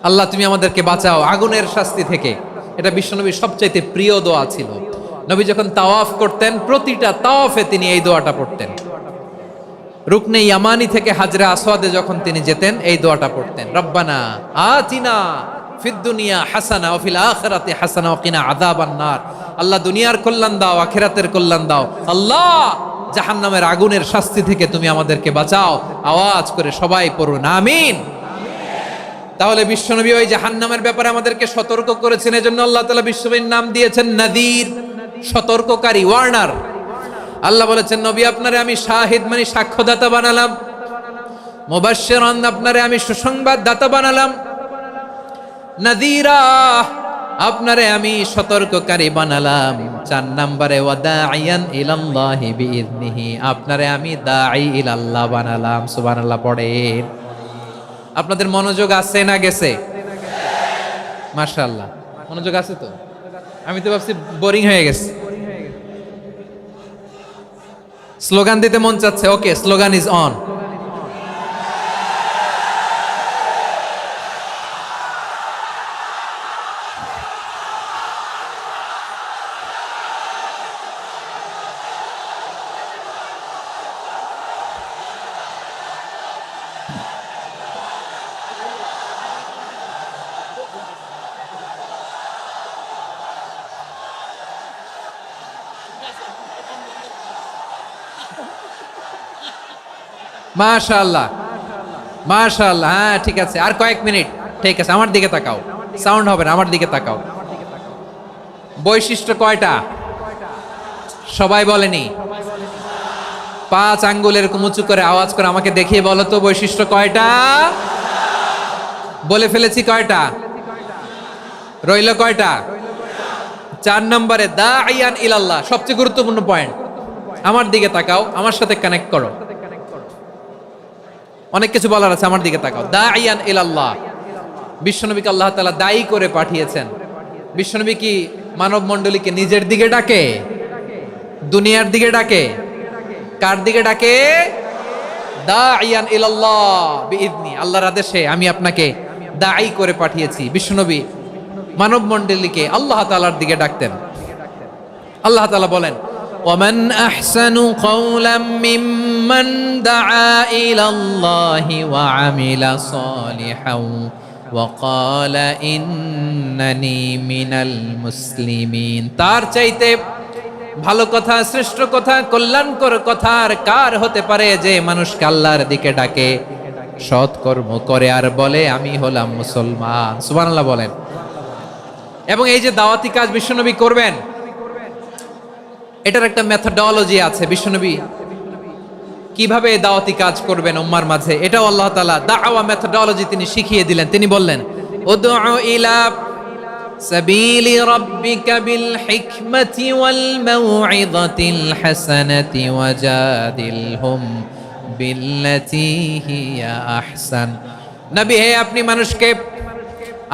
আল্লাহ তুমি আমাদেরকে বাঁচাও আগুনের শাস্তি থেকে। এটা বিশ্বনবীর সবচাইতে প্রিয় দোয়া ছিল। নবী যখন তাওয়াফ করতেন, প্রতিটা তাওয়াফে তিনি এই দোয়াটা পড়তেন। রুকনে ইয়ামানি থেকে হাজরে আসওয়াদে যখন তিনি যেতেন, এই দোয়াটা পড়তেন, রব্বানা আতিনা ফিদ দুনিয়া হাসানা ওয়া ফিল আখিরাতি হাসানা ওয়া কিনা আযাবান নার। আল্লাহ দুনিয়ার কল্যাণ দাও, আখিরাতের কল্যাণ দাও। আল্লাহ জাহান্নামের আগুনের শাস্তি থেকে তুমি আমাদেরকে বাঁচাও। আওয়াজ করে সবাই পড়ুন আমিন। তাহলে বিশ্বনবী ওই জাহান্নামের ব্যাপারে আমাদেরকে সতর্ক করেছেন, এজন্য আল্লাহ তাআলা বিশ্বনবীর নাম দিয়েছেন নাযীর, সতর্ককারী, ওয়ার্নার। আল্লাহ বলেছেন নবী আপনারে আমি শাহিদ মানে সাক্ষ্যদাতা বানালাম, মুবাশশিরান আপনারে আমি সুসংবাদ দাতা বানালাম, নাযীরা আপনারে আমি সতর্ককারী বানালাম। 4 নম্বরে ওয়াদাইয়ান ইলাল্লাহি বিইذনিহি আপনারে আমি দাঈ ইলাল্লাহ বানালাম। সুবহানাল্লাহ পড়েন। আপনাদের মনোযোগ আছে না গেছে? মাশাআল্লাহ মনোযোগ আছে তো। আমি তো ভাবছি বোরিং হয়ে গেছে। স্লোগান দিতে মন চাচ্ছে। ওকে, স্লোগান ইজ অন। মাশাআল্লাহ মাশাআল্লাহ, হ্যাঁ ঠিক আছে, আর কয়েক মিনিট। ঠিক আছে, আমার দিকে তাকাও, সাউন্ড হবে না, আমার দিকে তাকাও। বৈশিষ্ট্য কয়টা সবাই বলেনি? 5 আঙ্গুল এরকম উঁচু করে আওয়াজ করে আমাকে দেখিয়ে বলো তো বৈশিষ্ট্য কয়টা? বলে ফেলেছি কয়টা? রইল কয়টা? 4 নম্বরে দাঈয়ান ইলাল্লাহ, সবচেয়ে গুরুত্বপূর্ণ পয়েন্ট। আমার দিকে তাকাও, আমার সাথে কানেক্ট করো। অনেক কিছু বলার আছে, আমার দিকে তাকাও। দাঈয়ান ইলাল্লাহ, বিশ্বনবীকে আল্লাহ তাআলা দায়ী করে পাঠিয়েছেন। বিশ্বনবী কি মানব মণ্ডলীকে নিজের দিকে ডাকে? দুনিয়ার দিকে ডাকে? কার দিকে ডাকে? দাঈয়ান ইলাল্লাহ বিইذনি, আল্লাহর আদেশে আমি আপনাকে দায়ী করে পাঠিয়েছি। বিশ্বনবী মানব মণ্ডলীকে আল্লাহ তাআলার দিকে ডাকতেন। আল্লাহ তাআলা বলেন, ومن أحسن قولا ممن دعا إلى الله وعمل صالحا وقال إنني من المسلمين। তার চাইতে ভালো কথা, শ্রেষ্ঠ কথা, কল্যাণকর কথা আর কার হতে পারে যে মানুষকে আল্লাহর দিকে ডাকে, সৎকর্ম করে আর বলে আমি হলাম মুসলমান। সুবহানাল্লাহ বলেন। এবং এই যে দাওয়াতি কাজ বিশ্বনবী করবেন, এটার একটা মেথডোলজি আছে। বিশ্বনবী কিভাবে দাওয়াতি কাজ করবেন উম্মার মাঝে, এটাও আল্লাহ তাআলা দাওয়া মেথডোলজি তিনি শিখিয়ে দিলেন। তিনি বললেন, উদউ ইলা সাবিলি রাব্বিকা বিল হিকমাতি ওয়াল মাউইযাতিল হাসানাতি ওয়াজাদিলহুম বিল্লাতী হিয়া আহসান। নবী হে, আপনি মানুষকে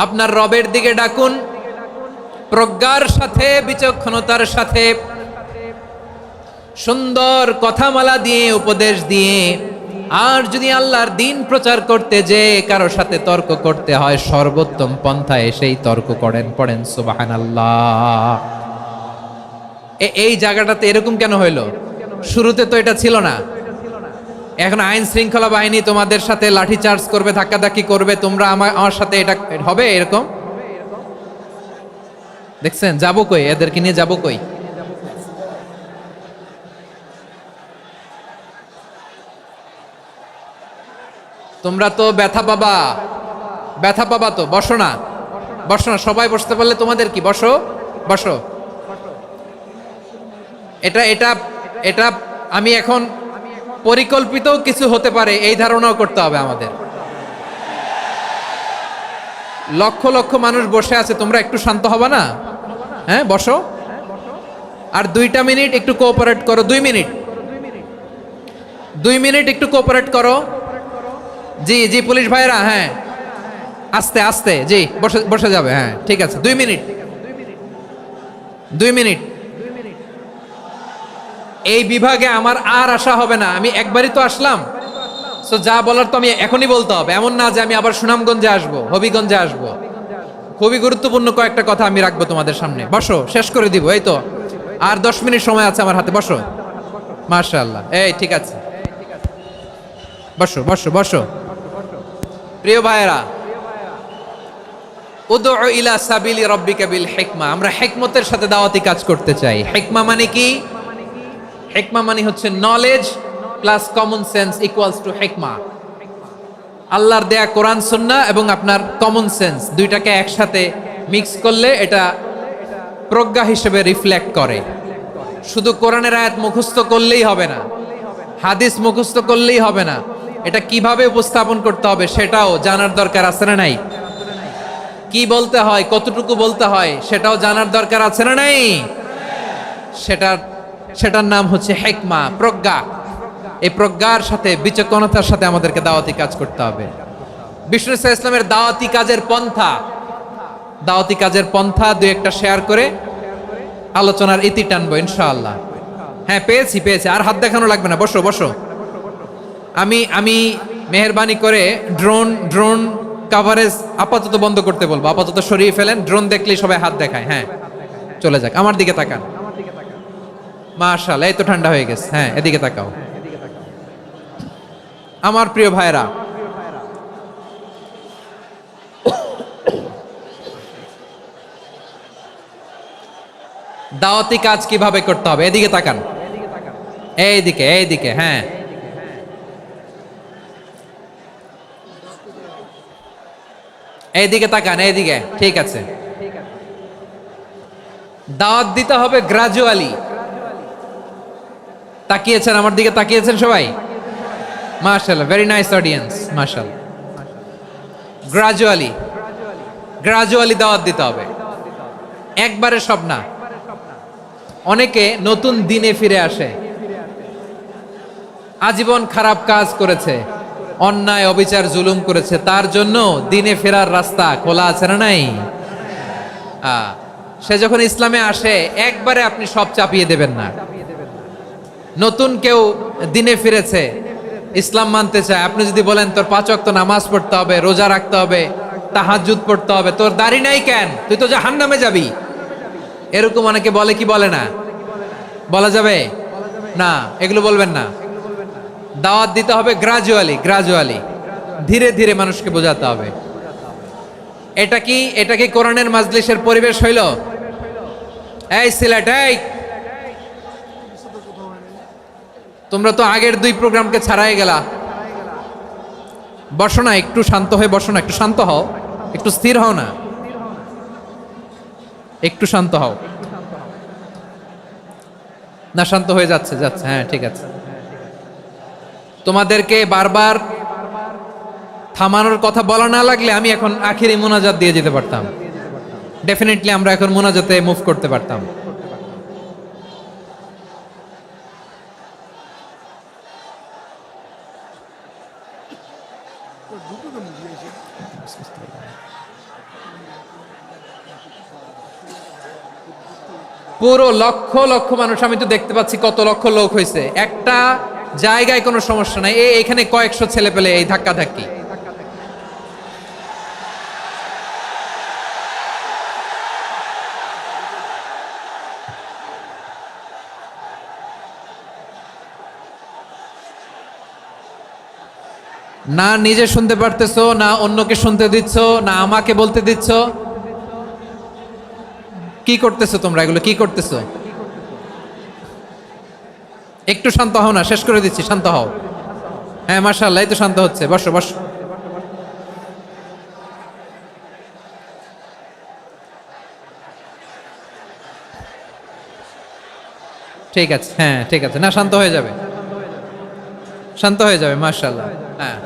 আপনার রবের দিকে ডাকুন প্রজ্ঞার সাথে, বিচক্ষণতার সাথে, সুন্দর কথামালা দিয়ে, উপদেশ দিয়ে। আর যদি আল্লাহর দ্বীন প্রচার করতে যে কারো সাথে তর্ক করতে হয়, সর্বোত্তম পন্থায় সেই তর্ক করেন। পড়েন সুবহানাল্লাহ। এই জায়গাটাতে এরকম কেন হইল? শুরুতে তো এটা ছিল না। এখন আইন শৃঙ্খলা বাহিনী তোমাদের সাথে লাঠি চার্জ করবে, ধাক্কাধাক্কি করবে, তোমরা আমার সাথে এটা হবে এরকম? দেখছেন যাবো কই? এদেরকে নিয়ে যাবো কই? তোমরা তো ব্যথা পাবা, ব্যথা পাবা তো। বসো না, বসো না, সবাই বসতে পারলে তোমাদের কি? বসো বসো। এটা এটা এটা আমি এখন পরিকল্পিত কিছু হতে পারে এই ধারণাও করতে হবে আমাদের। লক্ষ লক্ষ মানুষ বসে আছে, তোমরা একটু শান্ত হবা না? হ্যাঁ বসো। আর 2টা মিনিট একটু কোঅপারেট করো। 2 মিনিট, 2 মিনিট একটু কোঅপারেট করো। জি জি পুলিশ ভাইরা, হ্যাঁ আস্তে আস্তে, জি বসে বসে যাবে, হ্যাঁ ঠিক আছে। 2 মিনিট, 2 মিনিট। এই বিভাগে আমার আর আসা হবে না, আমি একবারই তো আসলাম, তো যা বলার তো আমি এখনই বলতে হবে, এমন না যে আমি আবার সুনামগঞ্জে আসবো, হবিগঞ্জে আসবো। খুবই গুরুত্বপূর্ণ কয়েকটা কথা আমি রাখবো তোমাদের সামনে। বসো, শেষ করে দিব, এই তো আর 10 মিনিট সময় আছে আমার হাতে। বসো, মাশাআল্লাহ, এই ঠিক আছে, বসো বসো বসো। প্রিয় ভাইয়েরা, উদউ ইলা সাবিলি রাব্বিকা বিল হিকমা, আমরা হিকমতের সাথে দাওয়াতি কাজ করতে চাই। হিকমা মানে কি? হিকমা মানে হচ্ছে knowledge plus common sense equals to হিকমা। আল্লাহর দেয়া কোরআন সুন্নাহ এবং আপনার কমন সেন্স দুইটাকে একসাথে মিক্স করলে এটা প্রজ্ঞা হিসেবে রিফ্লেক্ট করে। শুধু কোরআনের আয়াত মুখস্থ করলেই হবে না, হাদিস মুখস্থ করলেই হবে না, এটা কিভাবে উপস্থাপন করতে হবে সেটাও জানার দরকার আছে না নাই? কি বলতে হয়, কতটুকু বলতে হয় সেটাও জানার দরকার আছে না নাই? সেটার নাম হচ্ছে হিকমা, প্রজ্ঞা। এই প্রজ্ঞার সাথে বিচক্ষণতার সাথে আমাদেরকে দাওয়াতি কাজ করতে হবে। বিষ্ণু ইসলামের দাওয়াতি কাজের পন্থা দুই একটা শেয়ার করে আলোচনার ইতি টানবো ইনশাআল্লাহ। হ্যাঁ পেয়েছি, আর হাত দেখানো লাগবে না, বসো বসো। আমি মেহেরবানি করে ড্রোন কাভারেজ আপাতত বন্ধ করতে বলবো, আপাতত সরিয়ে ফেলেন। ড্রোন দেখলেই সবাই হাত দেখায়, হ্যাঁ চলে যাক। আমার দিকে তাকান, মাশাআল্লাহ, এই তো ঠান্ডা হয়ে গেছে। হ্যাঁ এদিকে তাকাও। আমার প্রিয় ভাইরা, দাওয়াতি কাজ কিভাবে করতে হবে এদিকে তাকান, এইদিকে, হ্যাঁ এইদিকে তাকান, এইদিকে, ঠিক আছে। দাওয়াত দিতে হবে গ্রাজুয়ালি। তাকিয়েছেন আমার দিকে, তাকিয়েছেন সবাই? মাশাআল্লাহ, ভেরি নাইস অডিয়েন্স, মাশাআল্লাহ। গ্রাজুয়ালি দাওয়াত দিতে হবে, একবারে সব না। অনেকে নতুন দিনে ফিরে আসে, আজীবন খারাপ কাজ করেছে, অন্যায় অবিচার জুলুম করেছে, তার জন্য দিনে ফেরার রাস্তা খোলা আছে না নাই? সে যখন ইসলামে আসে একবারে আপনি সব চাপিয়ে দেবেন না। নতুন কেউ দিনে ফিরেছে, ইসলাম মানতে চায়, আপনি যদি বলেন তোর 5 ওয়াক্ত নামাজ পড়তে হবে, রোজা রাখতে হবে, তাহাজ্জুদ পড়তে হবে, তোর দাড়ি নাই কেন, তুই তো জাহান্নামে যাবি, এরকম অনেকে বলে কি বলে না? বলা যাবে না, এগুলো বলবেন না। দাওয়াত দিতে হবে গ্রাজুয়ালি, ধীরে ধীরে মানুষকে বোঝাতে হবে। এটা কি কোরআনের মাজলিসের পরিবেশ হইল? এই সিলেট, এই তোমরা তো আগের 2 প্রোগ্রামকে ছাড়াই গেলা, বসো না, একটু শান্ত হয়ে বসো না, একটু শান্ত হও, একটু স্থির হও না, একটু শান্ত হও না। শান্ত হয়ে যাচ্ছে, হ্যাঁ ঠিক আছে। তোমাদেরকে বারবার থামানোর কথা বলা না লাগলে আমি এখন আখিরি মুনাজাত দিয়ে যেতে পারতাম, ডেফিনেটলি আমরা এখন মুনাজাতে মুভ করতে পারতাম। পুরো লক্ষ লক্ষ মানুষ, আমি তো দেখতে পাচ্ছি কত লক্ষ লোক হয়েছে, একটা জায়গায় কোনো সমস্যা নাই। এখানে কয়েকশো ছেলে পেলে এই ধাক্কা ধাক্কি। না নিজে শুনতে পারতেছো, না অন্যকে শুনতে দিচ্ছ, না আমাকে বলতে দিচ্ছ। কি করতেছো তোমরা, এগুলো কি করতেছো? একটু শান্ত হও না, শেষ করে দিচ্ছি, শান্ত হও। হ্যাঁ মাশাআল্লাহ, এই তো শান্ত হচ্ছে, বসো বসো। ঠিক আছে, হ্যাঁ ঠিক আছে, না শান্ত হয়ে যাবে, শান্ত হয়ে যাবে, মাশাআল্লাহ। হ্যাঁ,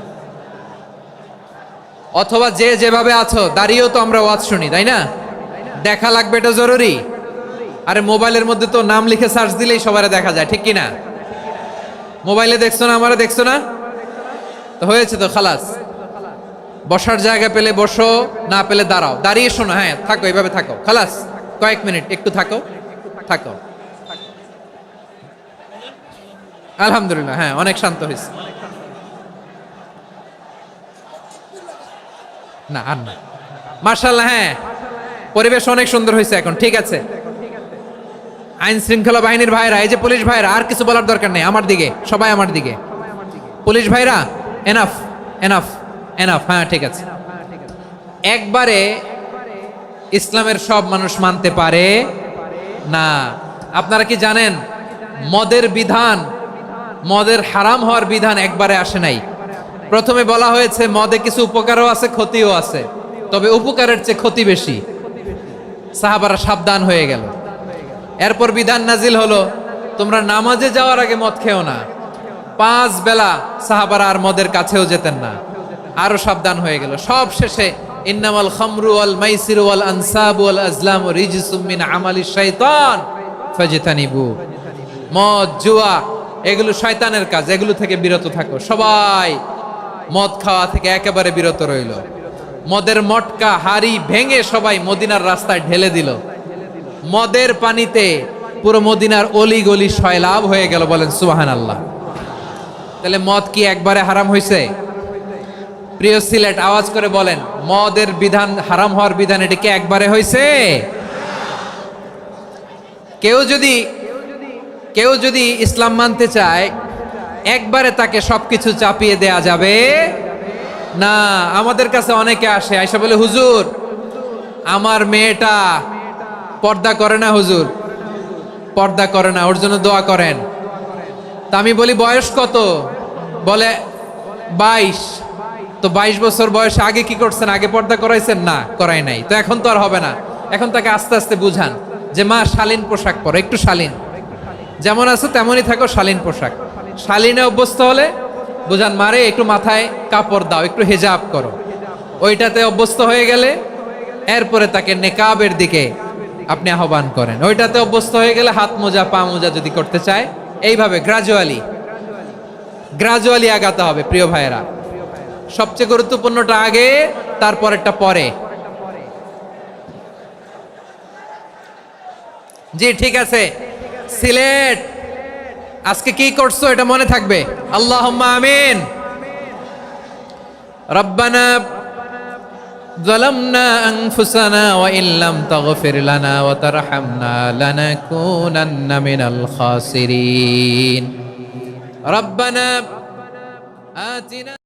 অথবা যে যেভাবে আছো দাঁড়িয়েও তো আমরা ওয়াজ শুনি, তাই না? দেখা লাগবে, এটা জরুরি। আরে মোবাইলের মধ্যে তো নাম লিখে সার্চ দিলেই সবারে দেখা যায়, ঠিক কি না? মোবাইলে দেখছো না, আমারে দেখছো না, তো হয়েছে তো, খালাস। বসার জায়গা পেলে বসো, না পেলে দাঁড়াও, দাঁড়িয়ে শোনো, হ্যাঁ থাকো, এইভাবে থাকো, খালাস, কয়েক মিনিট একটু থাকো, থাকো। আলহামদুলিল্লাহ, হ্যাঁ অনেক শান্ত হয়েছে। না আর না, মার্শাল্লাহ, হ্যাঁ পরিবেশ অনেক সুন্দর হয়েছে এখন, ঠিক আছে। আইন শৃঙ্খলা বাহিনীর ভাইরা, এই যে পুলিশ ভাইরা, আর কিছু বলার দরকার নেই, আমার দিকে সবাই, আমার দিকে পুলিশ ভাইরা, এনাফ এনাফ এনাফ, হ্যাঁ ঠিক আছে। একবারে ইসলামের সব মানুষ মানতে পারে না। আপনারা কি জানেন মদের বিধান, মদের হারাম হওয়ার বিধান একবারে আসে নাই। প্রথমে বলা হয়েছে মদে কিছু উপকারও আছে, ক্ষতিও আছে, তবে উপকারের চেয়ে ক্ষতি বেশি। সাহাবারা সাবধান হয়ে গেল। এরপর বিধান নাজিল হলো, তোমরা নামাজে যাওয়ার আগে মদ খেও না। 5 বেলা সাহাবারা আর মদের কাছেও যেতেন না, আরো সাবধান হয়ে গেল। সব শেষে ইন্নামাল খামরু ওয়াল মাইসিরু ওয়াল আনসাবু ওয়াল আজলামু রিজসুম মিন আমালিশ শাইতান ফাজতানিবু। মদ, জুয়া এগুলো শয়তানের কাজ, এগুলো থেকে বিরত থাকো। সবাই মদ খাওয়া থেকে একেবারে বিরত রইল। মদের মটকা হাড়ি ভেঙে সবাই মদিনার রাস্তায় ঢেলে দিল। মদের পানিতে পুরো মদিনার অলি গলি সয়লাভ হয়ে গেল, বলেন সুবহানাল্লাহ। তাহলে মদ কি একবারে হারাম হয়েছে? প্রিয় সিলেট, আওয়াজ করে বলেন, মদের বিধান, হারাম হওয়ার বিধান, এটা কি একবারে হয়েছে? কেউ যদি ইসলাম মানতে চায়, একবারে তাকে সবকিছু চাপিয়ে দেয়া যাবে না। আমাদের কাছে অনেকে আসে, আয়সা বলে, হুজুর আমার মেয়েটা পর্দা করে না, হুজুর পর্দা করে না, ওর জন্য দোয়া করেন। তা আমি বলি বয়স কত? বলে 22। তো 22 বছর বয়সে আগে কি করছেন? আগে পর্দা করাইছেন? না, করাই নাই। তো এখন তো আর হবে না। এখন তাকে আস্তে আস্তে বুঝান যে মা শালীন পোশাক পরো, একটু শালীন, যেমন আছে তেমনই থাকো, শালীন পোশাক। শালীনে অভ্যস্ত হলে বুঝান, মারে একটু মাথায় কাপড় দাও, একটু হেজাব করো। ওইটাতে অভ্যস্ত হয়ে গেলে এরপরে তাকে নেকাবের দিকে আপনি আহ্বান করেন। ওইটাতে অভ্যস্ত হয়ে গেলে হাত মোজা, পা মোজা যদি করতে চায়, এইভাবে গ্রাজুয়ালি আগাতে হবে। প্রিয় ভাইয়েরা, সবচেয়ে গুরুত্বপূর্ণটা আগে, তারপরেরটা পরে। জি ঠিক আছে। সিলেট আজকে কি করছো এটা মনে থাকবে। আল্লাহুম্মা আমিন। রব্বানা যালামনা আনফুসানা ওয়া ইল্লাম তাগফির লানা ওয়া তারহামনা লানাকুনান্না মিনাল খাসিরিন। রব্বানা আতিনা